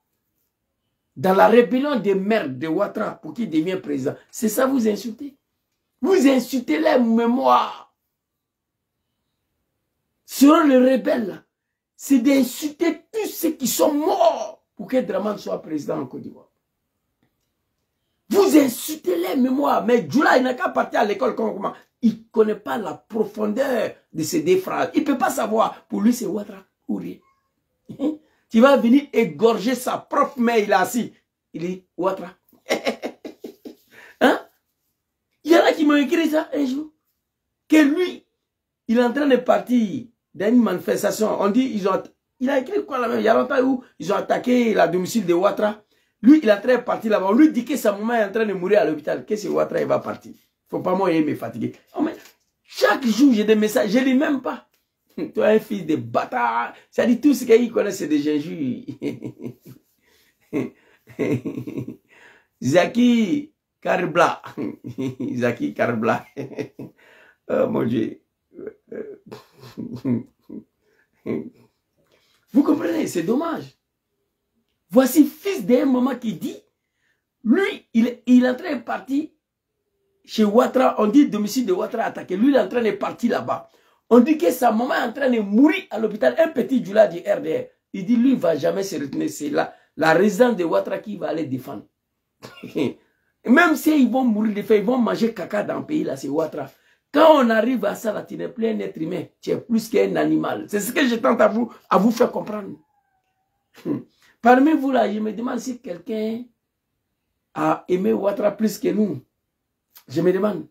dans la rébellion des merdes de Ouattara pour qu'il devienne président. C'est ça vous insultez? Vous insultez les mémoires. Soro le rebelle, c'est d'insulter tous ceux qui sont morts pour que Dramane soit président en Côte d'Ivoire. Vous insultez les mémoires, mais Djoula, il n'a qu'à partir à l'école comment. Il ne connaît pas la profondeur de ces deux phrases. Il ne peut pas savoir. Pour lui, c'est Ouattara ou rien. Tu vas venir égorger sa propre mère, il est assis. Il est Ouattara. Hein? Il y en a qui m'ont écrit ça un jour. Que lui, il est en train de partir dans une manifestation. On dit, il a écrit quoi là-même? Il y a longtemps où ils ont attaqué la domicile de Ouattara. Lui, il est en train de partir là-bas. On lui dit que sa maman est en train de mourir à l'hôpital. Que c'est Ouattara, il va partir. Faut pas moi me fatiguer. Oh, mais chaque jour, j'ai des messages. Je ne lis même pas. Toi, un fils de bâtard. Ça dit tout ce qu'il connaît, c'est des gingembre. Zaki Karbla. Zaki Karbla. Oh mon Dieu. Vous comprenez, c'est dommage. Voici fils d'un maman qui dit, lui, il est en train de partir chez Ouattara. On dit domicile de Ouattara attaqué. Lui, il est en train de partir là-bas. On dit que sa maman est en train de mourir à l'hôpital. Un petit Djoula du RDR. Il dit, lui, il ne va jamais se retenir. C'est la résidence de Ouattara qui va aller défendre. Même s'ils vont mourir de faim, ils vont manger caca dans le pays, là, c'est Ouattara. Quand on arrive à ça, là, tu n'es plus un être humain. Tu es plus qu'un animal. C'est ce que je tente à vous faire comprendre. Parmi vous, là, je me demande si quelqu'un a aimé Ouattara plus que nous. Je me demande.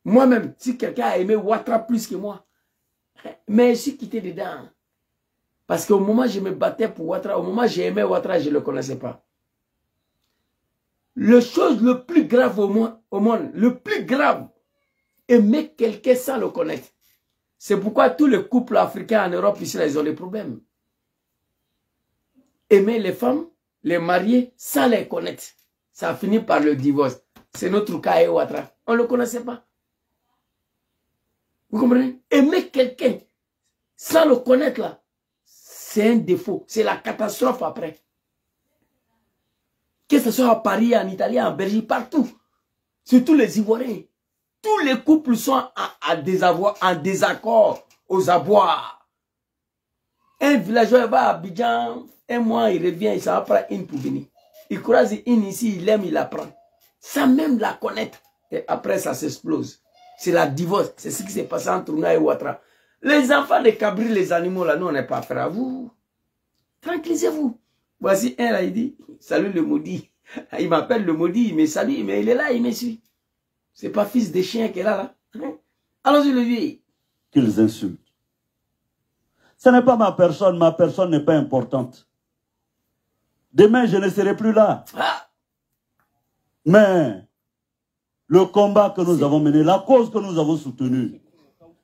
Moi-même, si quelqu'un a aimé Ouattara plus que moi. Mais je suis quitté dedans. Parce qu'au moment où je me battais pour Ouattara, au moment où j'ai aimé Ouattara, je ne le connaissais pas. La chose le plus grave au monde, le plus grave, aimer quelqu'un sans le connaître. C'est pourquoi tous les couples africains en Europe, ici, là, ils ont des problèmes. Aimer les femmes, les marier sans les connaître. Ça a fini par le divorce. C'est notre cas à Ouattara. On ne le connaissait pas. Vous comprenez? Aimer quelqu'un sans le connaître là, c'est un défaut. C'est la catastrophe après. Que ce soit à Paris, en Italie, en Belgique, partout. Surtout les Ivoiriens. Tous les couples sont en désaccord aux abois. Un villageois va à Abidjan, un mois, il revient, il s'en va prendre une pour venir. Il croise une ici, il aime, il la prend. Sans même la connaître. Et après, ça s'explose. C'est la divorce. C'est ce qui s'est passé entre nous et Ouattara. Les enfants de Cabri, les animaux, là, nous, on n'est pas frères à vous. Tranquillisez-vous. Voici un, là, il dit, salut le maudit. Il m'appelle le maudit, il me salue, mais il est là, il me suit. C'est pas fils de chien qu'elle a là. Allons-y, le vieux. Qu'ils insultent. Ce n'est pas ma personne n'est pas importante. Demain, je ne serai plus là. Ah. Mais le combat que nous avons mené, la cause que nous avons soutenue,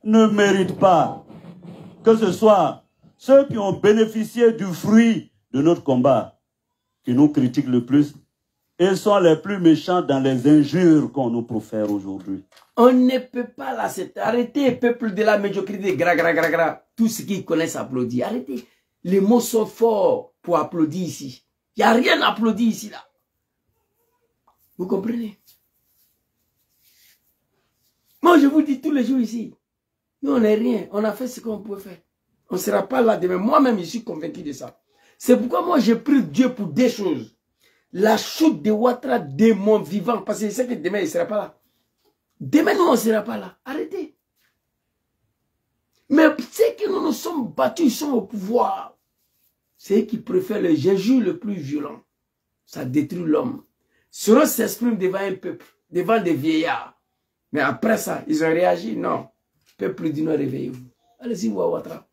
ne mérite pas que ce soit ceux qui ont bénéficié du fruit de notre combat qui nous critiquent le plus et sont les plus méchants dans les injures qu'on nous profère aujourd'hui. On ne peut pas l'accepter. Arrêtez, peuple de la médiocrité, gra, gra, gra, gra. Tous ceux qui connaissent applaudissent. Arrêtez. Les mots sont forts pour applaudir ici. Il n'y a rien à applaudir ici, là. Vous comprenez? Moi, je vous dis tous les jours ici. Nous, on n'est rien. On a fait ce qu'on pouvait faire. On ne sera pas là demain. Moi-même, je suis convaincu de ça. C'est pourquoi moi, je prie Dieu pour deux choses. La chute de Ouattara de mon vivant. Parce que je sais que demain, il ne sera pas là. Demain, nous, on ne sera pas là. Arrêtez. Mais c'est que nous nous sommes battus, ils sont au pouvoir. C'est eux qui préfèrent le jeu le plus violent. Ça détruit l'homme. Ceux s'expriment devant un peuple, devant des vieillards. Mais après ça, ils ont réagi. Non. Peuple du Nord, réveillez-vous. Allez-y, Ouattara.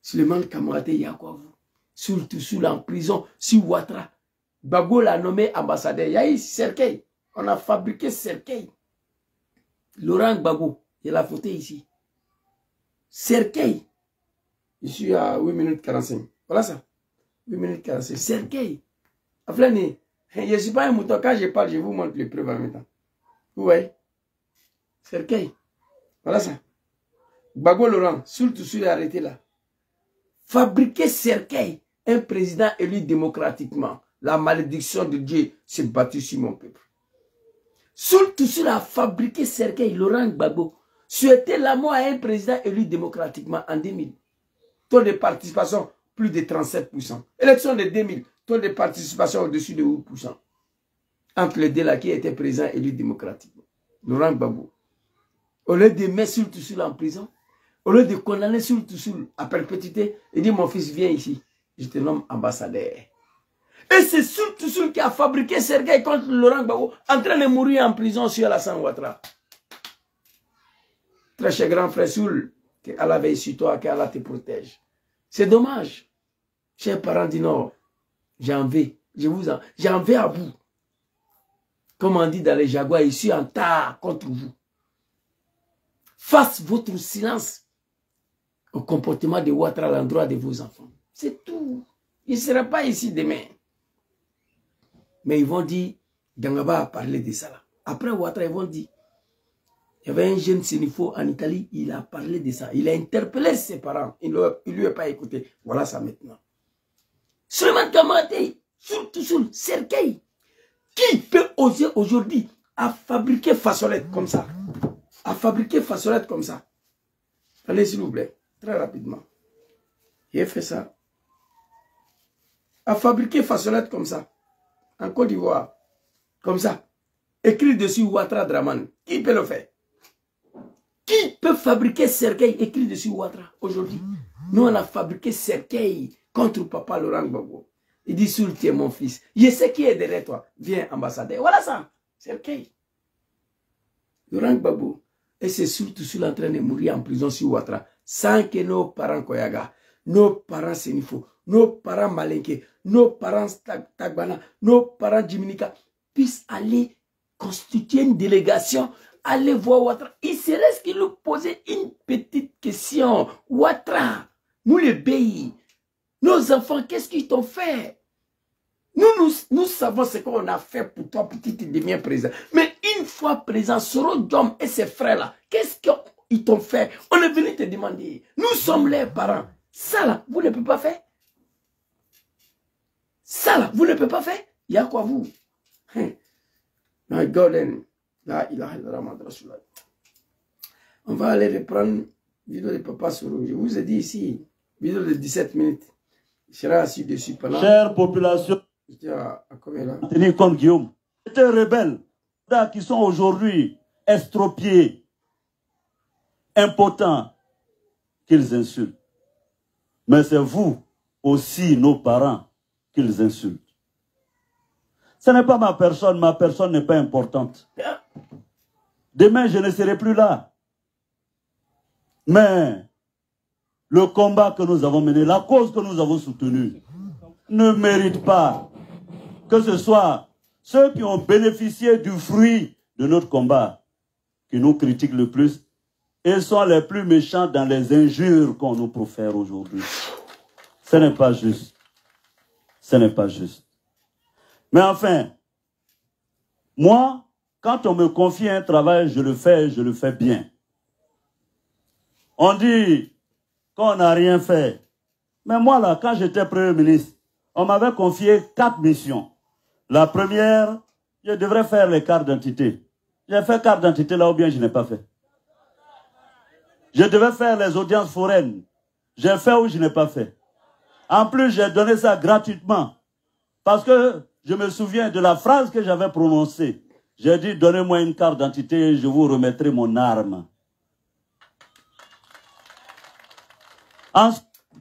Suleiman Kamaraté, il y a quoi vous? Surtout en prison, sur Ouattara. Gbagbo l'a nommé ambassadeur. Il y a eu Serkei. On a fabriqué Serkei. Laurent Gbagbo, il y a la photo ici. Serkei. Je suis à 8 minutes 45. Voilà ça. 8 minutes 45. Serkei. Aflani, je ne suis pas un mouton. Quand je parle, je vous montre les preuves en même temps. Vous voyez? Serkei. Voilà ça. Gbagbo Laurent, surtout arrêté là. Fabriquer Serkei, un président élu démocratiquement. La malédiction de Dieu s'est battue sur mon peuple. Surtout a fabriqué Serkei, Laurent Gbagbo. Souhaiter la mort à un président élu démocratiquement en 2000. Taux de participation, plus de 37%. Élection de 2000, taux de participation au-dessus de 8%. Entre les deux là qui étaient présents élus démocratiquement. Laurent Gbagbo. Au lieu de mettre surtout en prison, au lieu de condamner surtout à perpétuité, il dit mon fils viens ici, je te nomme ambassadeur. Et c'est surtout qui a fabriqué Serkei contre Laurent Gbagbo, en train de mourir en prison sur Alassane Ouattara. Très cher grand frère Soul, que Allah veille sur toi, que Allah te protège. C'est dommage. Chers parents du Nord, j'en vais, j'en vais à vous. Comme on dit dans les Jaguars, je suis en tas contre vous. Face votre silence au comportement de Ouattara à l'endroit de vos enfants. C'est tout. Il ne sera pas ici demain. Mais ils vont dire, Dangaba a parlé de ça là. Après Ouattara, ils vont dire, il y avait un jeune Sénifo en Italie, il a parlé de ça. Il a interpellé ses parents. Il ne lui a pas écouté. Voilà ça maintenant. Suleiman Kamaraté, surtout Serkei, qui peut oser aujourd'hui à fabriquer façolette comme ça? À fabriquer façolette comme ça. Allez s'il vous plaît, très rapidement. Il a fait ça. À fabriquer façolette comme ça. En Côte d'Ivoire. Comme ça. Écrit dessus Ouattara Draman. Qui peut le faire? Qui peut fabriquer Serkei écrit dessus Ouattara aujourd'hui? Nous, on a fabriqué Serkei contre papa Laurent Gbagbo. Il dit, Soul, tu es mon fils. Je sais qui est derrière toi. Viens, ambassadeur. Voilà ça. Serkei. Laurent Gbagbo. Et c'est surtout en train de mourir en prison sur Ouattara. Sans que nos parents Koyaga, nos parents Sénifo, nos parents Malinké, nos parents Tagbana, nos parents Djiminika puissent aller constituer une délégation, aller voir Ouattara. Il serait ce qu'il nous posait une petite question. Ouattara, nous les pays, nos enfants, qu'est-ce qu'ils t'ont fait? Nous savons ce qu'on a fait pour toi, pour que tu deviens président. Mais une fois président, Soro Diom et ses frères-là, qu'est-ce qu'ils t'ont fait? On est venu te demander. Nous sommes les parents. Ça là, vous ne pouvez pas faire. Ça là, vous ne pouvez pas faire. Il y a quoi vous? My God, on va aller reprendre la vidéo de Papa Soro. Je vous ai dit ici, vidéo de 17 minutes. Il sera assis dessus pendant... Chère population, tenir comme Guillaume, c'était rebelles qui sont aujourd'hui estropiés, impotents, qu'ils insultent. Mais c'est vous aussi, nos parents, qu'ils insultent. Ce n'est pas ma personne n'est pas importante. Demain, je ne serai plus là. Mais le combat que nous avons mené, la cause que nous avons soutenue, ne mérite pas que ce soit ceux qui ont bénéficié du fruit de notre combat qui nous critiquent le plus et sont les plus méchants dans les injures qu'on nous profère aujourd'hui. Ce n'est pas juste. Ce n'est pas juste. Mais enfin, moi, quand on me confie un travail, je le fais bien. On dit qu'on n'a rien fait. Mais moi, là, quand j'étais Premier ministre, on m'avait confié 4 missions. La première, je devrais faire les cartes d'identité. J'ai fait carte d'identité là ou bien je n'ai pas fait. Je devais faire les audiences foraines. J'ai fait ou je n'ai pas fait. En plus, j'ai donné ça gratuitement. Parce que je me souviens de la phrase que j'avais prononcée. J'ai dit, donnez-moi une carte d'identité, je vous remettrai mon arme.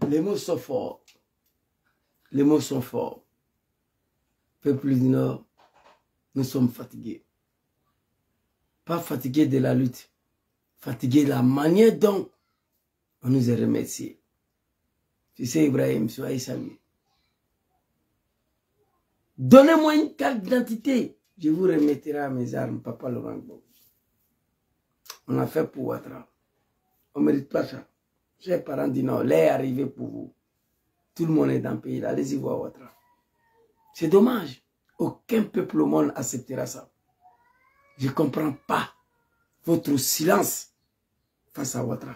Les mots sont forts. Les mots sont forts. Peuple du Nord, nous sommes fatigués. Pas fatigués de la lutte. Fatigués de la manière dont on nous a remerciés. Tu sais, Ibrahim, soyez salué. Donnez-moi une carte d'identité. Je vous remettrai à mes armes, Papa Laurent Gbagbo. On a fait pour Ouattara. On ne mérite pas ça. Chers parents du Nord, l'air est arrivé pour vous. Tout le monde est dans le pays. Allez-y voir Ouattara. C'est dommage. Aucun peuple au monde acceptera ça. Je ne comprends pas votre silence face à Ouattara.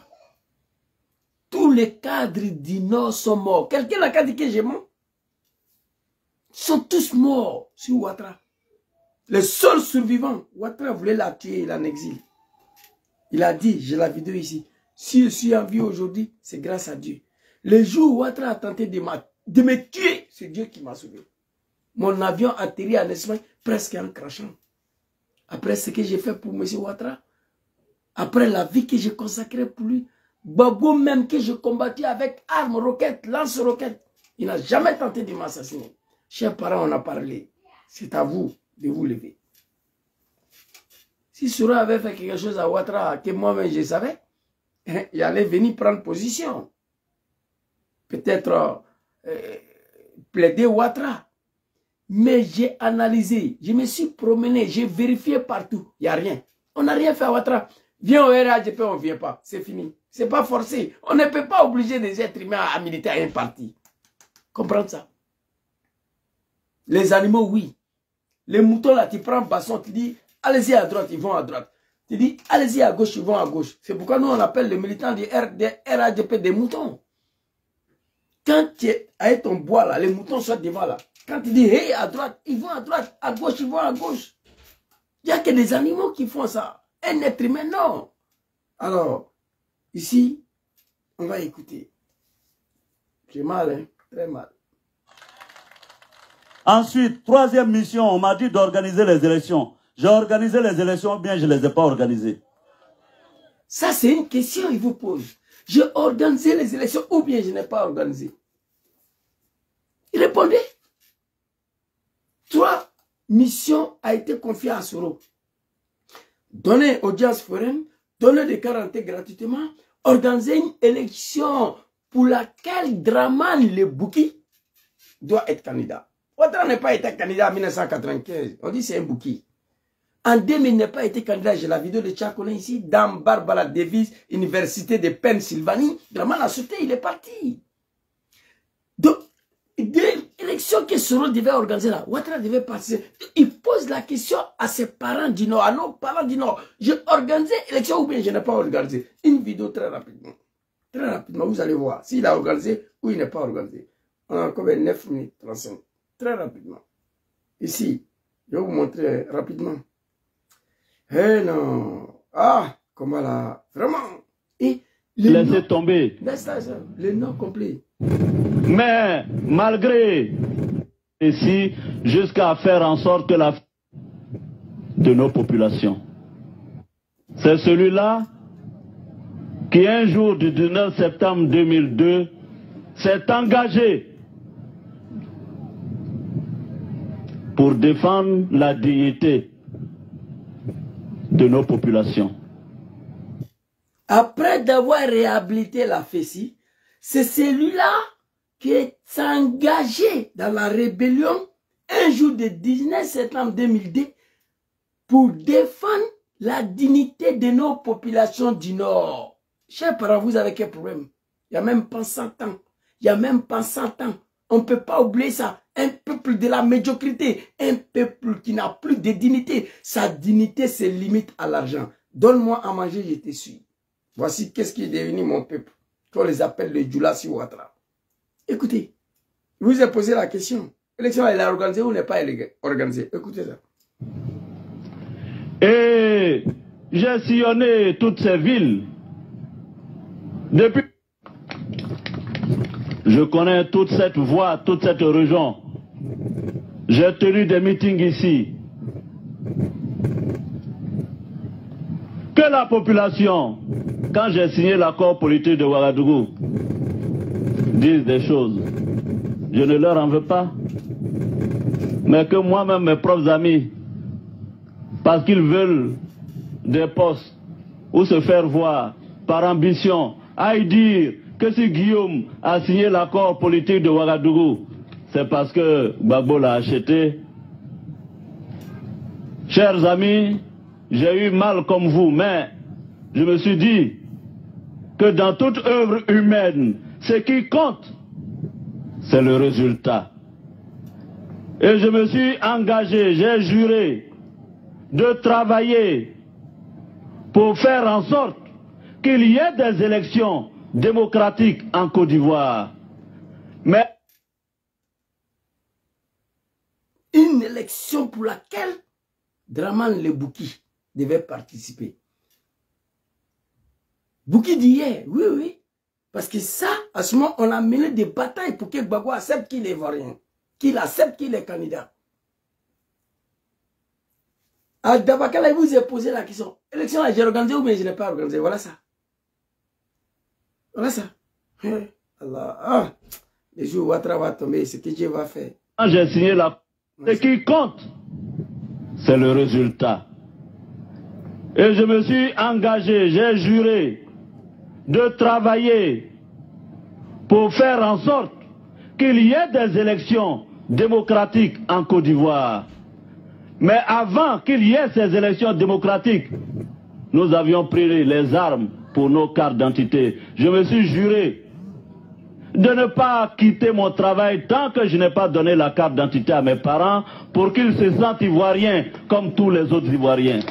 Tous les cadres du Nord sont morts. Quelqu'un a dit que j'ai mort? Ils sont tous morts sur Ouattara. Les seuls survivants, Ouattara voulait la tuer, il est en exil. Il a dit, j'ai la vidéo ici, si je suis en vie aujourd'hui, c'est grâce à Dieu. Le jour où Ouattara a tenté de me tuer, c'est Dieu qui m'a sauvé. Mon avion a atterri en Espagne presque en crachant. Après ce que j'ai fait pour M. Ouattara, après la vie que j'ai consacrée pour lui, Gbagbo même que je combattais avec armes, roquettes, lance-roquettes, il n'a jamais tenté de m'assassiner. Chers parents, on a parlé. C'est à vous de vous lever. Si Soura avait fait quelque chose à Ouattara que moi-même je savais, j'allais venir prendre position. Peut-être plaider Ouattara. Mais j'ai analysé, je me suis promené, j'ai vérifié partout. Il n'y a rien. On n'a rien fait à Ouattara. Viens au RADP, on ne vient pas. C'est fini. Ce n'est pas forcé. On ne peut pas obliger des êtres humains à militer à un parti. Comprendre ça? Les animaux, oui. Les moutons, là, tu prends un basson, tu dis, allez-y à droite, ils vont à droite. Tu dis, allez-y à gauche, ils vont à gauche. C'est pourquoi nous, on appelle les militants du RADP des moutons. Quand tu es avec ton bois, là, les moutons sont devant, là. Quand tu dis, hey, à droite, ils vont à droite, à gauche, ils vont à gauche. Il n'y a que des animaux qui font ça. Un être humain, non. Alors, ici, on va écouter. J'ai mal, hein, très mal. Ensuite, troisième mission, on m'a dit d'organiser les élections. J'ai organisé les élections, bien je ne les ai pas organisées. Ça, c'est une question qu'il vous pose. J'ai organisé les élections ou bien je n'ai pas organisé. Répondez. 3 missions a été confiées à Soro. Donner audience foraine, donner des garanties gratuitement, organiser une élection pour laquelle Dramane Lebouki doit être candidat. Ouattara n'a pas été candidat en 1995. On dit c'est un bouki. En 2000, il n'a pas été candidat. J'ai la vidéo de Tchakoulin ici, dans Barbara Davis, Université de Pennsylvanie. Dramane a sauté, il est parti. Donc, l'élection que Soro devait organiser là, Ouattara devait participer. Il pose la question à ses parents du Nord, à nos parents du Nord. J'ai organisé l'élection ou bien je n'ai pas organisé. Une vidéo très rapidement. Très rapidement, vous allez voir s'il a organisé ou il n'est pas organisé. On a encore 9 minutes 35. Très rapidement. Ici, je vais vous montrer rapidement. Eh non. Ah, comment là. Vraiment. Et laissez tomber. Le nom complet. Mais malgré ici, jusqu'à faire en sorte que la de nos populations. C'est celui-là qui un jour du 19 septembre 2002 s'est engagé pour défendre la dignité de nos populations. Après d'avoir réhabilité la FESI, c'est celui-là qui est engagé dans la rébellion un jour du 19 septembre 2002 pour défendre la dignité de nos populations du Nord. Chers parents, vous avez quel problème? Il n'y a même pas 100 ans. Il n'y a même pas 100 ans. On ne peut pas oublier ça. Un peuple de la médiocrité, un peuple qui n'a plus de dignité. Sa dignité se limite à l'argent. Donne-moi à manger, je te suis. Voici qu'est-ce qui est devenu mon peuple. Qu'on les appelle les Djulassi Ouattara. Écoutez, je vous ai posé la question. L'élection, elle est organisée ou n'est pas organisée? Écoutez ça. Et j'ai sillonné toutes ces villes Depuis, je connais toute cette voie, toute cette région. J'ai tenu des meetings ici. Que la population, quand j'ai signé l'accord politique de Ouagadougou, dise des choses. Je ne leur en veux pas. Mais que moi-même, mes propres amis, parce qu'ils veulent des postes ou se faire voir par ambition, aillent dire que si Guillaume a signé l'accord politique de Ouagadougou, c'est parce que Gbagbo l'a acheté. Chers amis, j'ai eu mal comme vous, mais je me suis dit que dans toute œuvre humaine, ce qui compte, c'est le résultat. Et je me suis engagé, j'ai juré de travailler pour faire en sorte qu'il y ait des élections démocratiques en Côte d'Ivoire. Mais une élection pour laquelle Dramane Le Bouki devait participer. Bouki dit hier, oui, oui. Parce que ça, à ce moment, on a mené des batailles pour que Gbagbo accepte qu'il est ivoirien, qu'il accepte qu'il est candidat. À Dabakala, il vous a posé la question. Élection là, j'ai organisé ou bien je n'ai pas organisé. Voilà ça. Voilà ça. Allah. Ah. Les jours où Ouattara va tomber, ce que Dieu va faire. Quand j'ai signé ce qui compte, c'est le résultat. Et je me suis engagé, j'ai juré de travailler pour faire en sorte qu'il y ait des élections démocratiques en Côte d'Ivoire. Mais avant qu'il y ait ces élections démocratiques, nous avions pris les armes pour nos cartes d'identité. Je me suis juré de ne pas quitter mon travail tant que je n'ai pas donné la carte d'identité à mes parents pour qu'ils se sentent ivoiriens comme tous les autres Ivoiriens.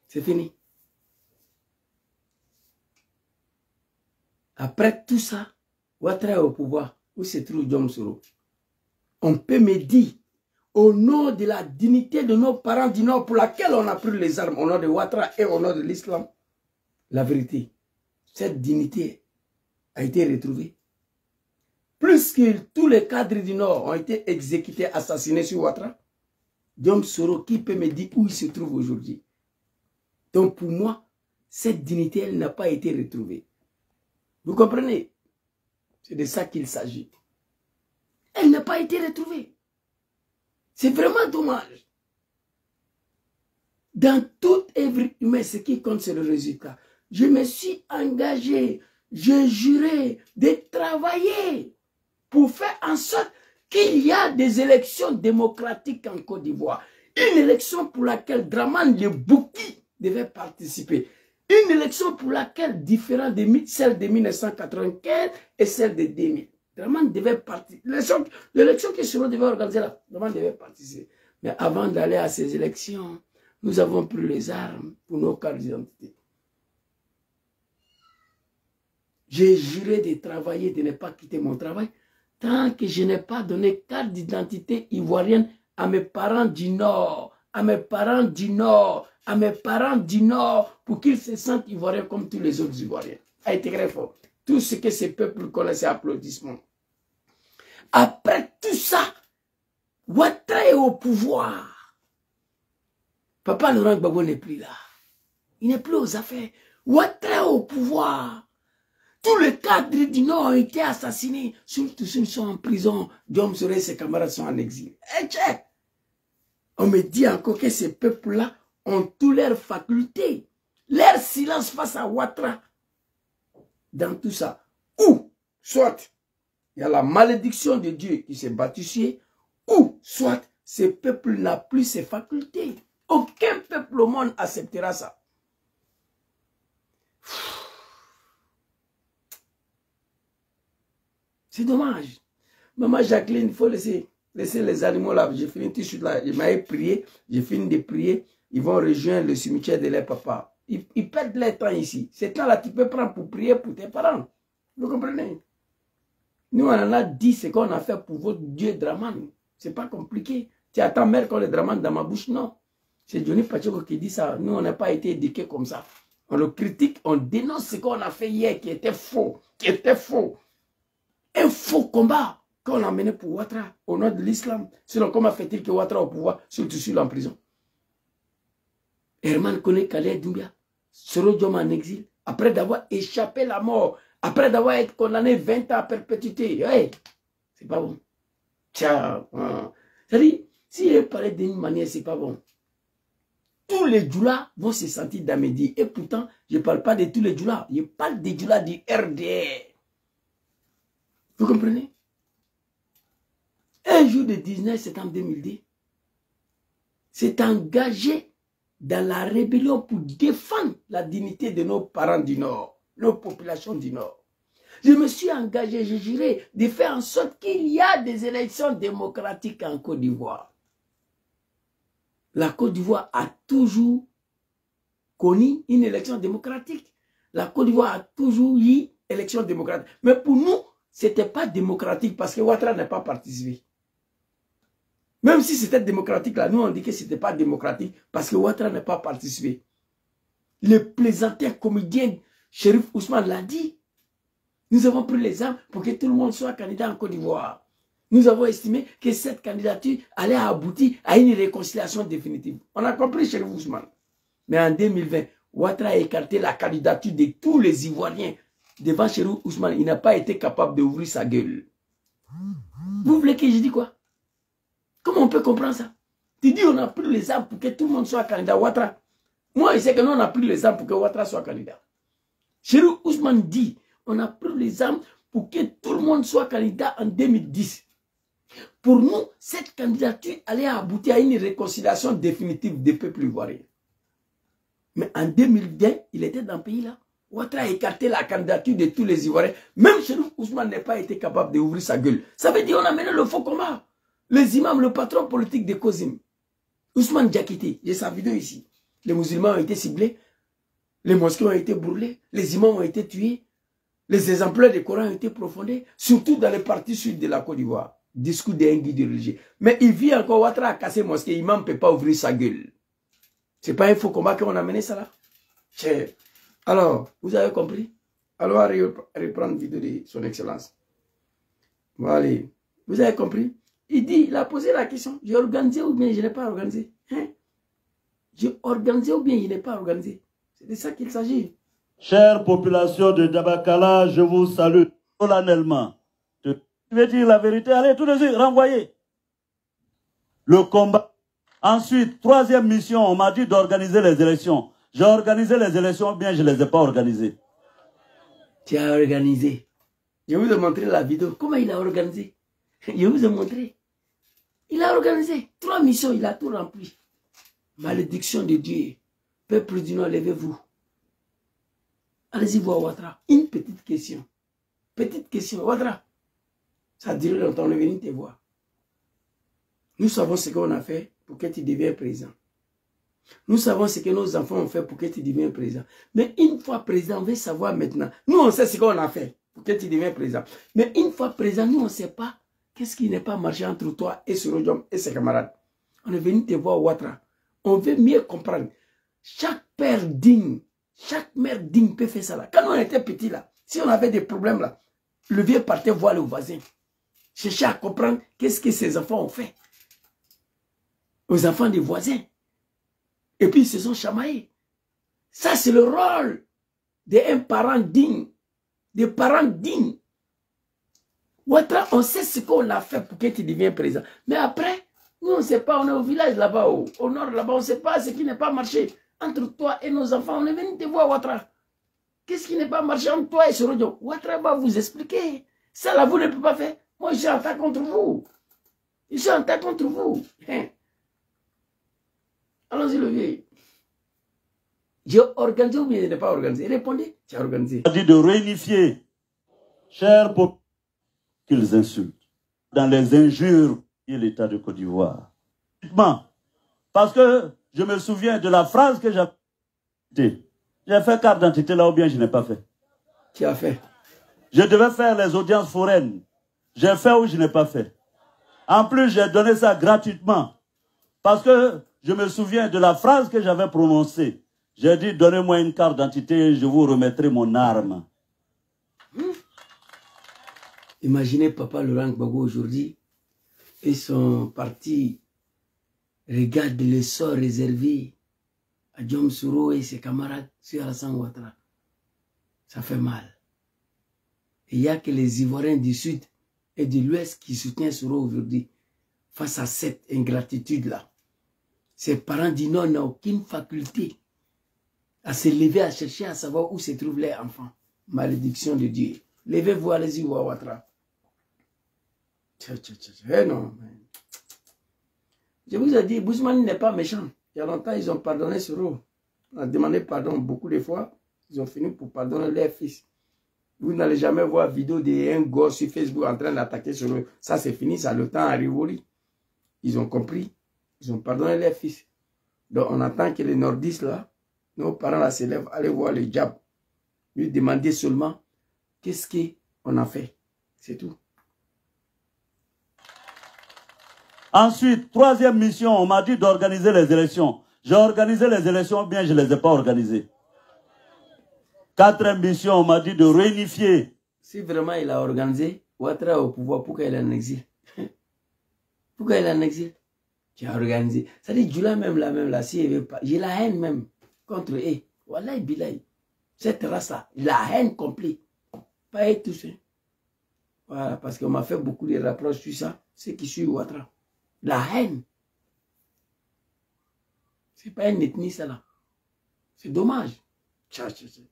C'est fini. Après tout ça, Ouattara est au pouvoir. Où se trouve Diom Soro? On peut me dire, au nom de la dignité de nos parents du Nord, pour laquelle on a pris les armes, au nom de Ouattara et au nom de l'islam, la vérité, cette dignité a été retrouvée. Plus que tous les cadres du Nord ont été exécutés, assassinés sur Ouattara, Diom Soro, qui peut me dire où il se trouve aujourd'hui? Donc pour moi, cette dignité, elle n'a pas été retrouvée. Vous comprenez? C'est de ça qu'il s'agit. Elle n'a pas été retrouvée. C'est vraiment dommage. Dans toute œuvre humaine, ce qui compte, c'est le résultat. Je me suis engagé, j'ai juré de travailler pour faire en sorte qu'il y a des élections démocratiques en Côte d'Ivoire. Une élection pour laquelle Dramane Le Bouki devait participer. Une élection pour laquelle, différent de celle de 1995 et celle de 2000, Dramane devait participer. L'élection que Soro devait organiser là, Dramane devait participer. Mais avant d'aller à ces élections, nous avons pris les armes pour nos cartes d'identité. J'ai juré de travailler, de ne pas quitter mon travail, tant que je n'ai pas donné carte d'identité ivoirienne à mes parents du Nord, à mes parents du Nord, à mes parents du Nord, pour qu'ils se sentent ivoiriens comme tous les autres Ivoiriens. A été très fort. Tout ce que ces peuples connaissaient, applaudissements. Après tout ça, Ouattara est au pouvoir. Papa Laurent Gbagbo n'est plus là. Il n'est plus aux affaires. Ouattara est au pouvoir. Tous les cadres du Nord ont été assassinés. Surtout ceux qui sont en prison. Diom Soro et ses camarades sont en exil. Et check. On me dit encore que ces peuples-là ont toutes leurs facultés. Leur silence face à Ouattara. Dans tout ça. Ou, soit, il y a la malédiction de Dieu qui s'est battue sur, ou, soit, ce peuple n'a plus ses facultés. Aucun peuple au monde acceptera ça. C'est dommage. Maman Jacqueline, il faut laisser les animaux là. J'ai fini tout de suite là. Je m'avais prié. J'ai fini de prier. Ils vont rejoindre le cimetière de leur papa. Ils perdent leur temps ici. Ce temps-là, tu peux prendre pour prier pour tes parents. Vous comprenez? Nous, on en a dit ce qu'on a fait pour votre Dieu Dramane. Ce n'est pas compliqué. Tu attends mère qu'on les dramane dans ma bouche? Non. C'est Johnny Pacheco qui dit ça. Nous, on n'a pas été éduqués comme ça. On le critique, on dénonce ce qu'on a fait hier qui était faux. Qui était faux. Un faux combat qu'on a mené pour Ouattara au nom de l'islam. Sinon, comment fait-il que Ouattara au pouvoir, surtout sur en prison? Herman connaît Khaled Doumbia, Soro Dioma en exil, après d'avoir échappé la mort, après d'avoir été condamné 20 ans à perpétuité. Hey, c'est pas bon. Tiens, c'est-à-dire, si il parlait d'une manière, c'est pas bon. Tous les djoulas vont se sentir d'Amédi. Et pourtant, je ne parle pas de tous les djoulas. Je parle des djoulas du RDR. Vous comprenez? Un jour de 19 septembre 2002, s'est engagé dans la rébellion pour défendre la dignité de nos parents du Nord, nos populations du Nord. Je me suis engagé, je juré, de faire en sorte qu'il y a des élections démocratiques en Côte d'Ivoire. La Côte d'Ivoire a toujours connu une élection démocratique. La Côte d'Ivoire a toujours eu une élection démocratique. Mais pour nous, ce n'était pas démocratique parce que Ouattara n'a pas participé. Même si c'était démocratique, là, nous on dit que ce n'était pas démocratique parce que Ouattara n'a pas participé. Le plaisantin comédien Chérif Ousmane l'a dit. Nous avons pris les armes pour que tout le monde soit candidat en Côte d'Ivoire. Nous avons estimé que cette candidature allait aboutir à une réconciliation définitive. On a compris Chérif Ousmane. Mais en 2020, Ouattara a écarté la candidature de tous les Ivoiriens. Devant Chérif Ousmane, il n'a pas été capable d'ouvrir sa gueule. Vous voulez que je dise quoi? Comment on peut comprendre ça? Tu dis on a pris les armes pour que tout le monde soit candidat Ouattara. Moi, je sais que nous, on a pris les armes pour que Ouattara soit candidat. Chérif Ousmane dit on a pris les armes pour que tout le monde soit candidat en 2010. Pour nous, cette candidature allait aboutir à une réconciliation définitive des peuples ivoiriens. Mais en 2020, il était dans le pays là. Ouattara a écarté la candidature de tous les Ivoiriens. Même Chérif Ousmane n'a pas été capable d'ouvrir sa gueule. Ça veut dire qu'on a mené le faux combat. Les imams, le patron politique de Kozim, Ousmane Diakité, j'ai sa vidéo ici. Les musulmans ont été ciblés, les mosquées ont été brûlées, les imams ont été tués, les exemplaires des Corans ont été profondés, surtout dans les parties sud de la Côte d'Ivoire. Discours d'un guide religieux. Mais il vit encore, Ouattara a cassé mosquée, l'imam ne peut pas ouvrir sa gueule. C'est pas un faux combat qu'on a mené ça là. Alors, vous avez compris? Alors, on va reprendre la vidéo de son excellence. Voilà. Vous avez compris? Il dit, il a posé la question, j'ai organisé ou bien je n'ai pas organisé? Hein? J'ai organisé ou bien je n'ai pas organisé? C'est de ça qu'il s'agit. Chère population de Dabakala, je vous salue solennellement. Je vais dire la vérité, allez tout de suite, renvoyez. Le combat. Ensuite, troisième mission, on m'a dit d'organiser les élections. J'ai organisé les élections ou bien je ne les ai pas organisées. Tu as organisé. Je vous ai montré la vidéo. Comment il a organisé? Je vous ai montré. Il a organisé 3 missions, il a tout rempli. Malédiction de Dieu. Peuple du Nord, levez-vous. Allez-y voir Ouattara. Une petite question. Petite question. Ouattara. Ça a duré longtemps, on est venu te voir. Nous savons ce qu'on a fait pour que tu deviennes président. Nous savons ce que nos enfants ont fait pour que tu deviennes président. Mais une fois président, on veut savoir maintenant. Nous, on sait ce qu'on a fait pour que tu deviennes président. Mais une fois président, nous, on ne sait pas qu'est-ce qui n'est pas marché entre toi et Soro Dioma et ses camarades. On est venu te voir Ouattara. On veut mieux comprendre. Chaque père digne, chaque mère digne peut faire ça là. Quand on était petit là, si on avait des problèmes là, le vieux partait voir le voisin. Chercher à comprendre qu'est-ce que ses enfants ont fait. Aux enfants des voisins. Et puis ils se sont chamaillés. Ça c'est le rôle d'un parent digne. Des parents dignes. Ouattara, on sait ce qu'on a fait pour que tu deviennes président. Mais après, nous on ne sait pas, on est au village là-bas, au nord là-bas, on ne sait pas ce qui n'est pas marché. Entre toi et nos enfants, on est venu te voir Ouattara. Qu'est-ce qui n'est pas marché entre toi et Soro Dioma? Ouattara va vous expliquer. Ça là, vous ne pouvez pas faire. Moi, je suis en tas contre vous. Je suis en tas contre vous. Hein? Allons-y, le vieux. J'ai organisé ou bien je n'ai pas organisé? Répondez, tu as organisé. Il a dit de réunifier, chers populations, qu'ils insultent, dans les injures et l'État de Côte d'Ivoire. Parce que je me souviens de la phrase que j'ai fait. J'ai fait carte d'identité là ou bien je n'ai pas fait. Tu as fait. Je devais faire les audiences foraines. J'ai fait ou je n'ai pas fait. En plus, j'ai donné ça gratuitement. Parce que je me souviens de la phrase que j'avais prononcée. J'ai dit, donnez-moi une carte d'identité, je vous remettrai mon arme. Imaginez Papa Laurent Gbagbo aujourd'hui, ils sont partis, regarde le sort réservé à Diom Soro et ses camarades sur Alassane Ouattara. Ça fait mal. Il n'y a que les Ivoiriens du Sud et de l'Ouest qui soutiennent Soro aujourd'hui face à cette ingratitude-là. Ses parents du Nord n'ont aucune faculté à se lever, à chercher à savoir où se trouvent les enfants. Malédiction de Dieu. Levez-vous, allez-y, Ouattara. Eh non. Je vous ai dit, Bouzmane n'est pas méchant. Il y a longtemps, ils ont pardonné Soro. On a demandé pardon beaucoup de fois. Ils ont fini pour pardonner leur fils. Vous n'allez jamais voir vidéo d'un gosse sur Facebook en train d'attaquer Soro. Ça, c'est fini, ça, le temps a révolu. Ils ont compris. Ils ont pardonné leur fils. Donc, on attend que les nordistes, là, nos parents, là, se lèvent, aller voir le diable. Lui demander seulement, qu'est-ce qu'on a fait? C'est tout. Ensuite, troisième mission, on m'a dit d'organiser les élections. J'ai organisé les élections, bien je ne les ai pas organisées. Quatrième mission, on m'a dit de réunifier. Si vraiment il a organisé, Ouattara au pouvoir, pourquoi il est en exil? Pourquoi il est en exil? Qui a organisé. C'est-à-dire, Djoula même là, s'il ne veut pas, j'ai la haine même contre eux. Wallahi billahi. Cette race-là, la haine complète. Pas eux tous. Hein. Voilà, parce qu'on m'a fait beaucoup de rapproches sur ça, ceux qui suivent Ouattara. La haine. C'est pas une ethnie, ça là. C'est dommage.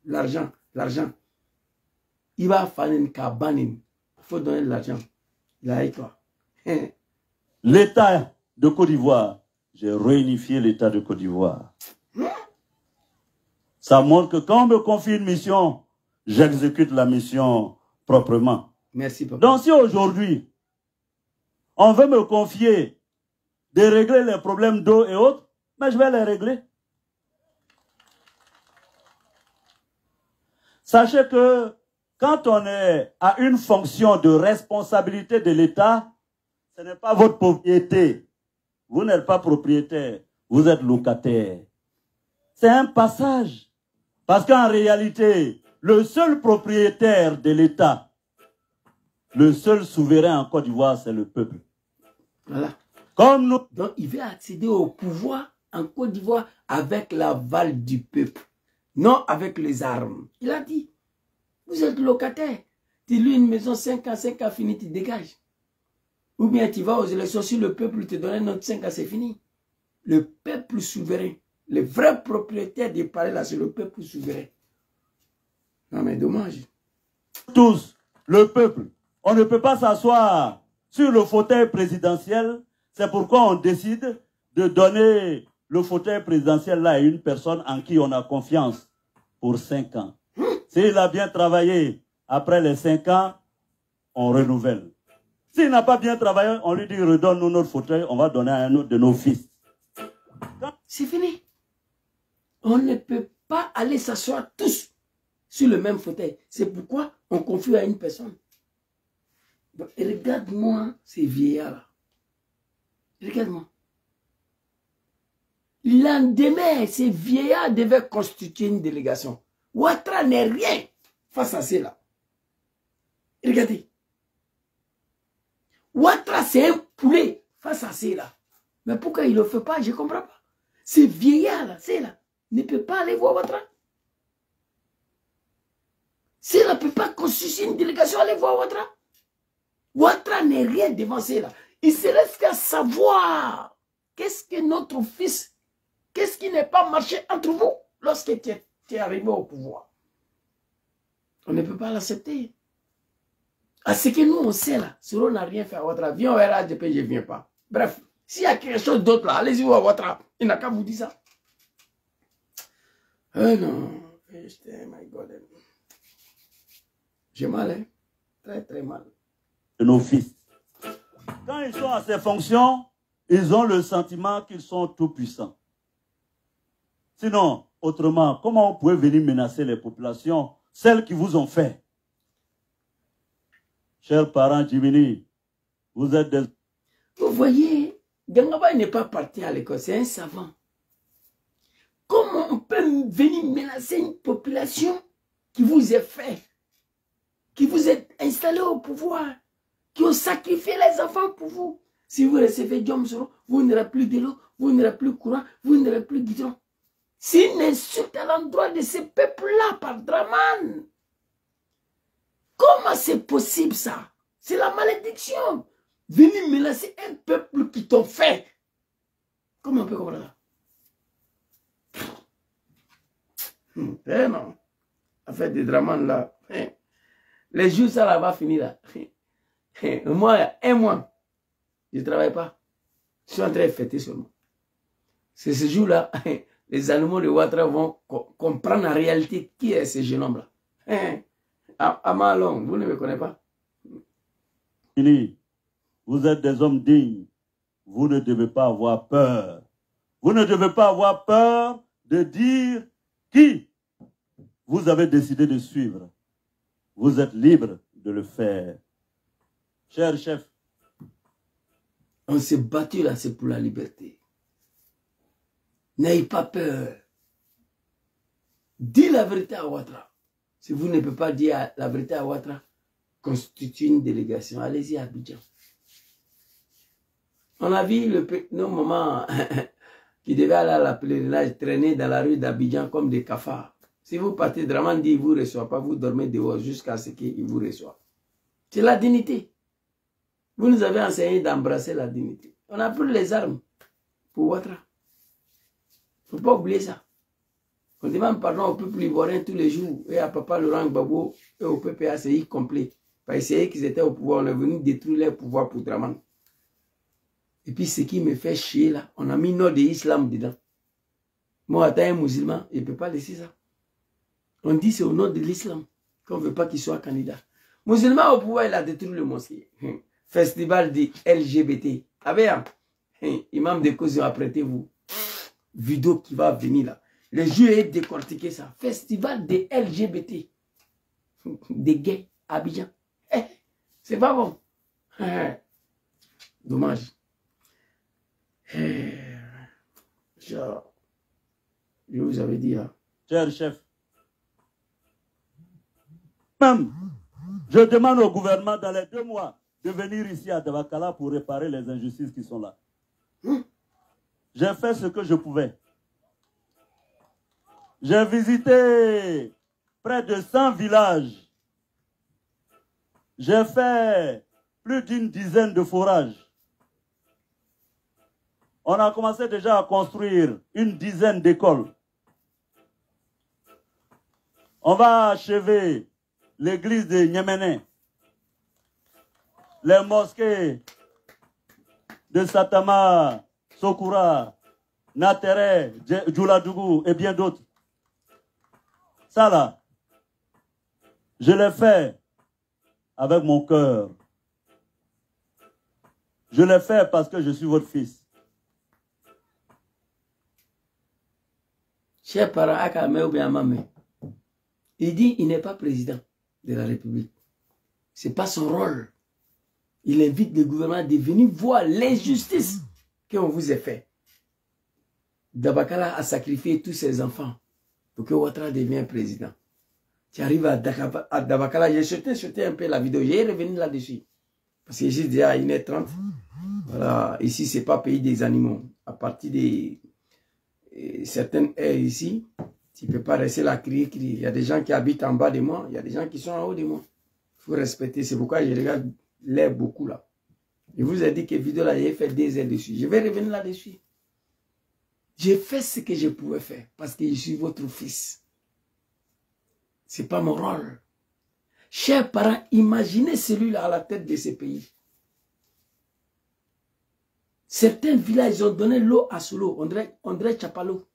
L'argent, l'argent. Il va faire une cabane. Il faut donner de l'argent. Là et toi. L'État de Côte d'Ivoire. J'ai réunifié l'État de Côte d'Ivoire. Ça montre que quand on me confie une mission, j'exécute la mission proprement. Merci, papa. Donc si aujourd'hui, on veut me confier de régler les problèmes d'eau et autres, mais je vais les régler. Sachez que quand on est à une fonction de responsabilité de l'État, ce n'est pas votre propriété. Vous n'êtes pas propriétaire, vous êtes locataire. C'est un passage. Parce qu'en réalité, le seul propriétaire de l'État, le seul souverain en Côte d'Ivoire, c'est le peuple. Voilà. Comme nous... Donc, il veut accéder au pouvoir en Côte d'Ivoire avec l'aval du peuple, non avec les armes. Il a dit, vous êtes locataire, tu loues une maison 5 ans, fini, tu dégages. Ou bien tu vas aux élections, si le peuple te donne un autre 5 ans, c'est fini. Le peuple souverain, le vrai propriétaire des palais là, c'est le peuple souverain. Non mais dommage. Tous, le peuple, on ne peut pas s'asseoir sur le fauteuil présidentiel. C'est pourquoi on décide de donner le fauteuil présidentiel là à une personne en qui on a confiance pour 5 ans. S'il a bien travaillé, après les 5 ans, on renouvelle. S'il n'a pas bien travaillé, on lui dit redonne-nous notre fauteuil, on va donner à un autre de nos fils. C'est fini. On ne peut pas aller s'asseoir tous sur le même fauteuil. C'est pourquoi on confie à une personne. Regarde-moi ces vieillards-là. Regarde-moi. Le lendemain, ces vieillards devaient constituer une délégation. Ouattara n'est rien face à cela. Regardez. Ouattara, c'est un poulet face à cela. Mais pourquoi il ne le fait pas? Je ne comprends pas. Ces vieillards-là, ceux-là, ne peut pas aller voir Ouattara. Ceux-là ne peut pas constituer une délégation aller voir Ouattara. Ouattara n'est rien devant ceux-là. Il se laisse qu'à savoir qu'est-ce que notre fils, qu'est-ce qui n'est pas marché entre vous lorsque tu es arrivé au pouvoir. On ne peut pas l'accepter. À ce que nous on sait là, Soro n'a rien fait à Ouattara. Viens au RADP, je ne viens pas. Bref, s'il y a quelque chose d'autre là, allez-y voir Ouattara. Il n'a qu'à vous dire ça. Non, my God. J'ai mal, hein? Très très mal. De nos fils. Quand ils sont à ces fonctions, ils ont le sentiment qu'ils sont tout puissants. Sinon, autrement, comment vous pouvez venir menacer les populations, celles qui vous ont fait? Chers parents Jiminy, vous êtes des... Vous voyez, Gangaba n'est pas parti à l'école, c'est un savant. Comment on peut venir menacer une population qui vous est faite, qui vous est installée au pouvoir, qui ont sacrifié les enfants pour vous? Si vous recevez Diom Soro, vous n'aurez plus de l'eau, vous n'aurez plus courant, vous n'aurez plus guidon. C'est une insulte à l'endroit de ces peuples-là par Draman. Comment c'est possible ça? C'est la malédiction. Venir menacer un peuple qui t'ont fait. Comment on peut comprendre ça? Eh non. Affaire de Draman là. Les jours ça là va finir là. Moi, un mois, je ne travaille pas. Je suis en train de fêter seulement. C'est ce jour-là, les animaux de Ouattara vont comprendre en réalité qui est ce jeune homme-là. Amalong, vous ne me connaissez pas? Vous êtes des hommes dignes. Vous ne devez pas avoir peur. Vous ne devez pas avoir peur de dire qui vous avez décidé de suivre. Vous êtes libre de le faire. Cher chef. On s'est battu là, c'est pour la liberté. N'ayez pas peur. Dis la vérité à Ouattara. Si vous ne pouvez pas dire la vérité à Ouattara, constituez une délégation. Allez-y à Abidjan. On a vu nos mamans qui devaient aller à la pèlerinage traîner dans la rue d'Abidjan comme des cafards. Si vous partez, Draman dit, il ne vous reçoit pas, vous dormez dehors jusqu'à ce qu'il vous reçoive. C'est la dignité. Vous nous avez enseigné d'embrasser la dignité. On a pris les armes pour Ouattara. Il ne faut pas oublier ça. On demande pardon au peuple ivoirien tous les jours, et à Papa Laurent Gbagbo et au PPACI complet. Pour essayer qu'ils étaient au pouvoir, on est venu détruire leur pouvoir pour Draman. Et puis ce qui me fait chier là, on a mis nom de l'islam dedans. Moi, étant un musulman, je ne peux pas laisser ça. On dit c'est au nom de l'islam qu'on ne veut pas qu'il soit candidat. Musulman au pouvoir, il a détruit le mosquée. Festival de LGBT. Imam de cause, apprêtez-vous. Vidéo qui va venir là. Le jeu est décortiqué ça. Festival de LGBT. Des gays à Abidjan. C'est pas bon. Dommage. Je vous avais dit. Cher chef. Même, je demande au gouvernement dans les 2 mois de venir ici à Dabakala pour réparer les injustices qui sont là. J'ai fait ce que je pouvais. J'ai visité près de 100 villages. J'ai fait plus d'une dizaine de forages. On a commencé déjà à construire une dizaine d'écoles. On va achever l'église de Niéméné, les mosquées de Satama, Sokura, Natere, Djouladougou et bien d'autres. Ça là, je l'ai fait avec mon cœur. Je l'ai fait parce que je suis votre fils. Cher parent, Akame ou bien Mamé, il dit il n'est pas président de la République. Ce n'est pas son rôle. Il invite le gouvernement de venir voir l'injustice qu'on vous a fait. Dabakala a sacrifié tous ses enfants pour que Ouattara devienne président. Tu arrives à Dabakala, j'ai sauté un peu la vidéo, j'ai revenu là-dessus. Parce que j'ai dit à 1h30, voilà, ici c'est pas pays des animaux. À partir de certaines heures ici, tu ne peux pas rester là, crier. Il y a des gens qui habitent en bas de moi, il y a des gens qui sont en haut de moi. Il faut respecter, c'est pourquoi je regarde l'air beaucoup là. Je vous ai dit que vidéo là, j'ai fait 2 heures dessus. Je vais revenir là-dessus. J'ai fait ce que je pouvais faire parce que je suis votre fils. Ce n'est pas mon rôle. Chers parents, imaginez celui-là à la tête de ce pays. Certains villages, ils ont donné l'eau à Solo, André Chapalo.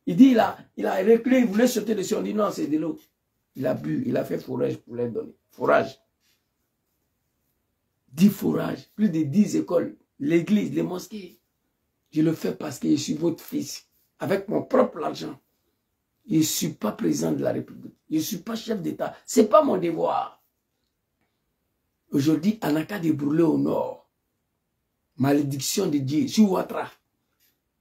Il dit, il a reculé, il voulait sauter dessus. On dit non, c'est de l'eau. Il a bu, il a fait forage pour les donner. Forage. 10 forages, plus de 10 écoles, l'église, les mosquées. Je le fais parce que je suis votre fils, avec mon propre argent. Je ne suis pas président de la République. Je ne suis pas chef d'État. Ce n'est pas mon devoir. Aujourd'hui, Anaka de brûler au nord. Malédiction de Dieu sur Ouattara.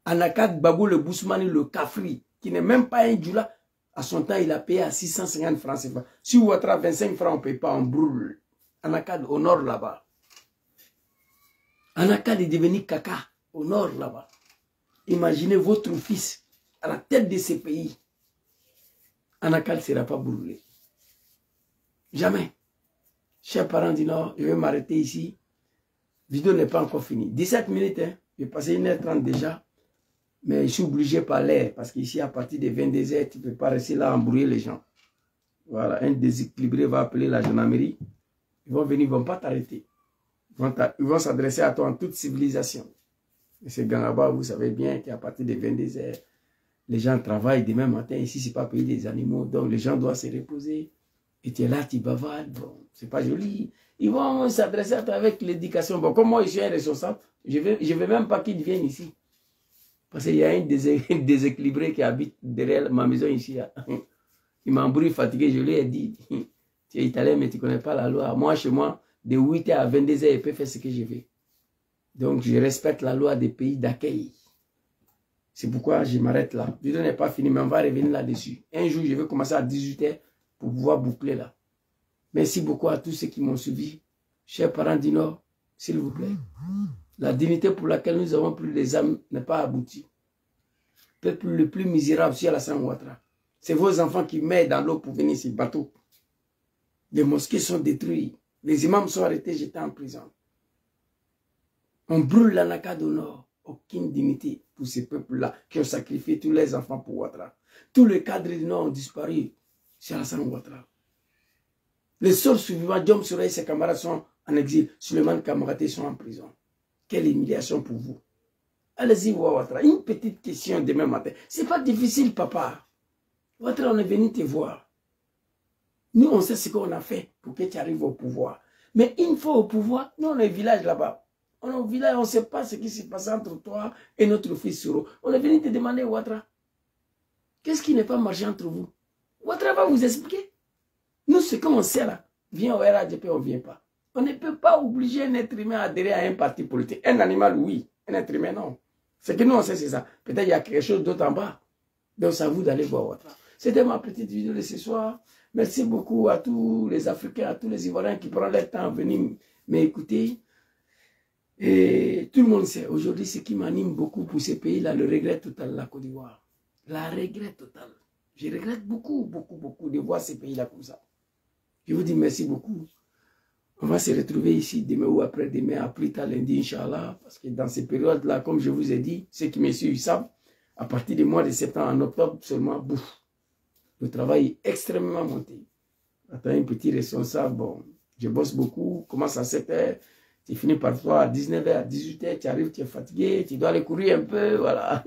Anakat Babou le Bousmani, le Kafri, qui n'est même pas un Djoula. À son temps, il a payé à 650 francs CFA. Sur Ouattara, 25 francs, on ne paye pas, on brûle. Anakat au nord là-bas. Anakat est devenu caca au nord là-bas. Imaginez votre fils à la tête de ces pays. Anakat ne sera pas brûlé. Jamais. Chers parents du Nord, je vais m'arrêter ici. La vidéo n'est pas encore finie. 17 minutes, hein. J'ai passé 1h30 déjà. Mais je suis obligé par l'air. Parce qu'ici, à partir de 22h, tu ne peux pas rester là à embrouiller les gens. Voilà, un déséquilibré va appeler la gendarmerie. Ils vont venir, ils ne vont pas t'arrêter. Ils vont s'adresser à toi en toute civilisation. Et ces gens là-bas, vous savez bien qu'à partir de 22h, les gens travaillent demain matin. Ici, ce n'est pas pays des animaux. Donc, les gens doivent se reposer. Et tu es là, tu bavardes. Bon, c'est pas joli. Ils vont s'adresser à toi avec l'éducation. Bon, comme moi, je suis un responsable, je ne veux même pas qu'ils viennent ici. Parce qu'il y a un déséquilibré qui habite derrière ma maison ici. Il m'a embrouillé, fatigué. Je lui ai dit, tu es italien, mais tu ne connais pas la loi. Moi, chez moi, de 8h à 22h, je peux faire ce que je veux. Donc, je respecte la loi des pays d'accueil. C'est pourquoi je m'arrête là. Le vidéo n'est pas fini, mais on va revenir là-dessus. Un jour, je vais commencer à 18h pour pouvoir boucler là. Merci beaucoup à tous ceux qui m'ont suivi. Chers parents du Nord, s'il vous plaît. La dignité pour laquelle nous avons pris les âmes n'est pas aboutie. Le peuple le plus misérable, c'est Alassane Ouattara. C'est vos enfants qui mettent dans l'eau pour venir sur le bateau. Les mosquées sont détruites. Les imams sont arrêtés, jetés en prison. On brûle l'Anakad au Nord. Aucune dignité pour ces peuples-là qui ont sacrifié tous les enfants pour Ouattara. Tous les cadres du Nord ont disparu. C'est Alassane Ouattara. Les seuls survivants, Diom Sourey et ses camarades sont en exil. Suleiman Kamaraté sont en prison. Quelle humiliation pour vous. Allez-y voir Ouattara. Une petite question demain matin. C'est pas difficile, papa. Ouattara, on est venu te voir. Nous, on sait ce qu'on a fait pour que tu arrives au pouvoir. Mais une fois au pouvoir, nous, on est au village là-bas. On est au village, on ne sait pas ce qui s'est passé entre toi et notre fils Soro. On est venu te demander, Ouattara, qu'est-ce qui n'est pas marché entre vous? Ouattara va vous expliquer. Nous, ce qu'on sait là, viens au RADP, on ne vient pas. On ne peut pas obliger un être humain à adhérer à un parti politique. Un animal, oui. Un être humain, non. Ce que nous, on sait, c'est ça. Peut-être qu'il y a quelque chose d'autre en bas. Donc, c'est à vous d'aller voir Ouattara. C'était ma petite vidéo de ce soir. Merci beaucoup à tous les Africains, à tous les Ivoiriens qui prennent le temps de venir m'écouter. Et tout le monde sait, aujourd'hui, ce qui m'anime beaucoup pour ces pays-là, le regret total de la Côte d'Ivoire. La regret total. Je regrette beaucoup, beaucoup, beaucoup de voir ces pays-là comme ça. Je vous dis merci beaucoup. On va se retrouver ici demain ou après-demain, à plus tard lundi, Inch'Allah. Parce que dans ces périodes-là, comme je vous ai dit, ceux qui me suivent savent, à partir du mois de septembre, en octobre seulement, bouf. Le travail est extrêmement monté. Attends, un petit responsable, bon, je bosse beaucoup, commence à 7h, tu finis parfois à 19h, à 18h, tu arrives, tu es fatigué, tu dois aller courir un peu, voilà.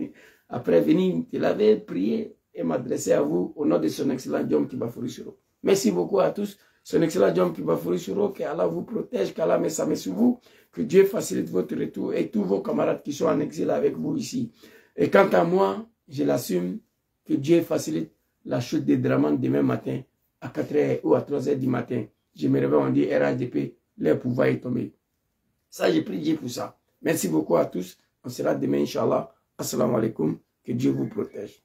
Après venir te laver, prier et m'adresser à vous au nom de son excellent Diom Kibafouri Soro. Merci beaucoup à tous. Son excellent Diom Kibafouri Soro, que Allah vous protège, qu'Allah met sa main sur vous, que Dieu facilite votre retour et tous vos camarades qui sont en exil avec vous ici. Et quant à moi, je l'assume, que Dieu facilite la chute des Draman demain matin à 4h ou à 3h du matin. Je me réveille, on dit RADP, leur pouvoir est tombé. Ça, j'ai pris Dieu pour ça. Merci beaucoup à tous. On sera demain, Inch'Allah. Assalamu alaikum. Que Dieu vous protège.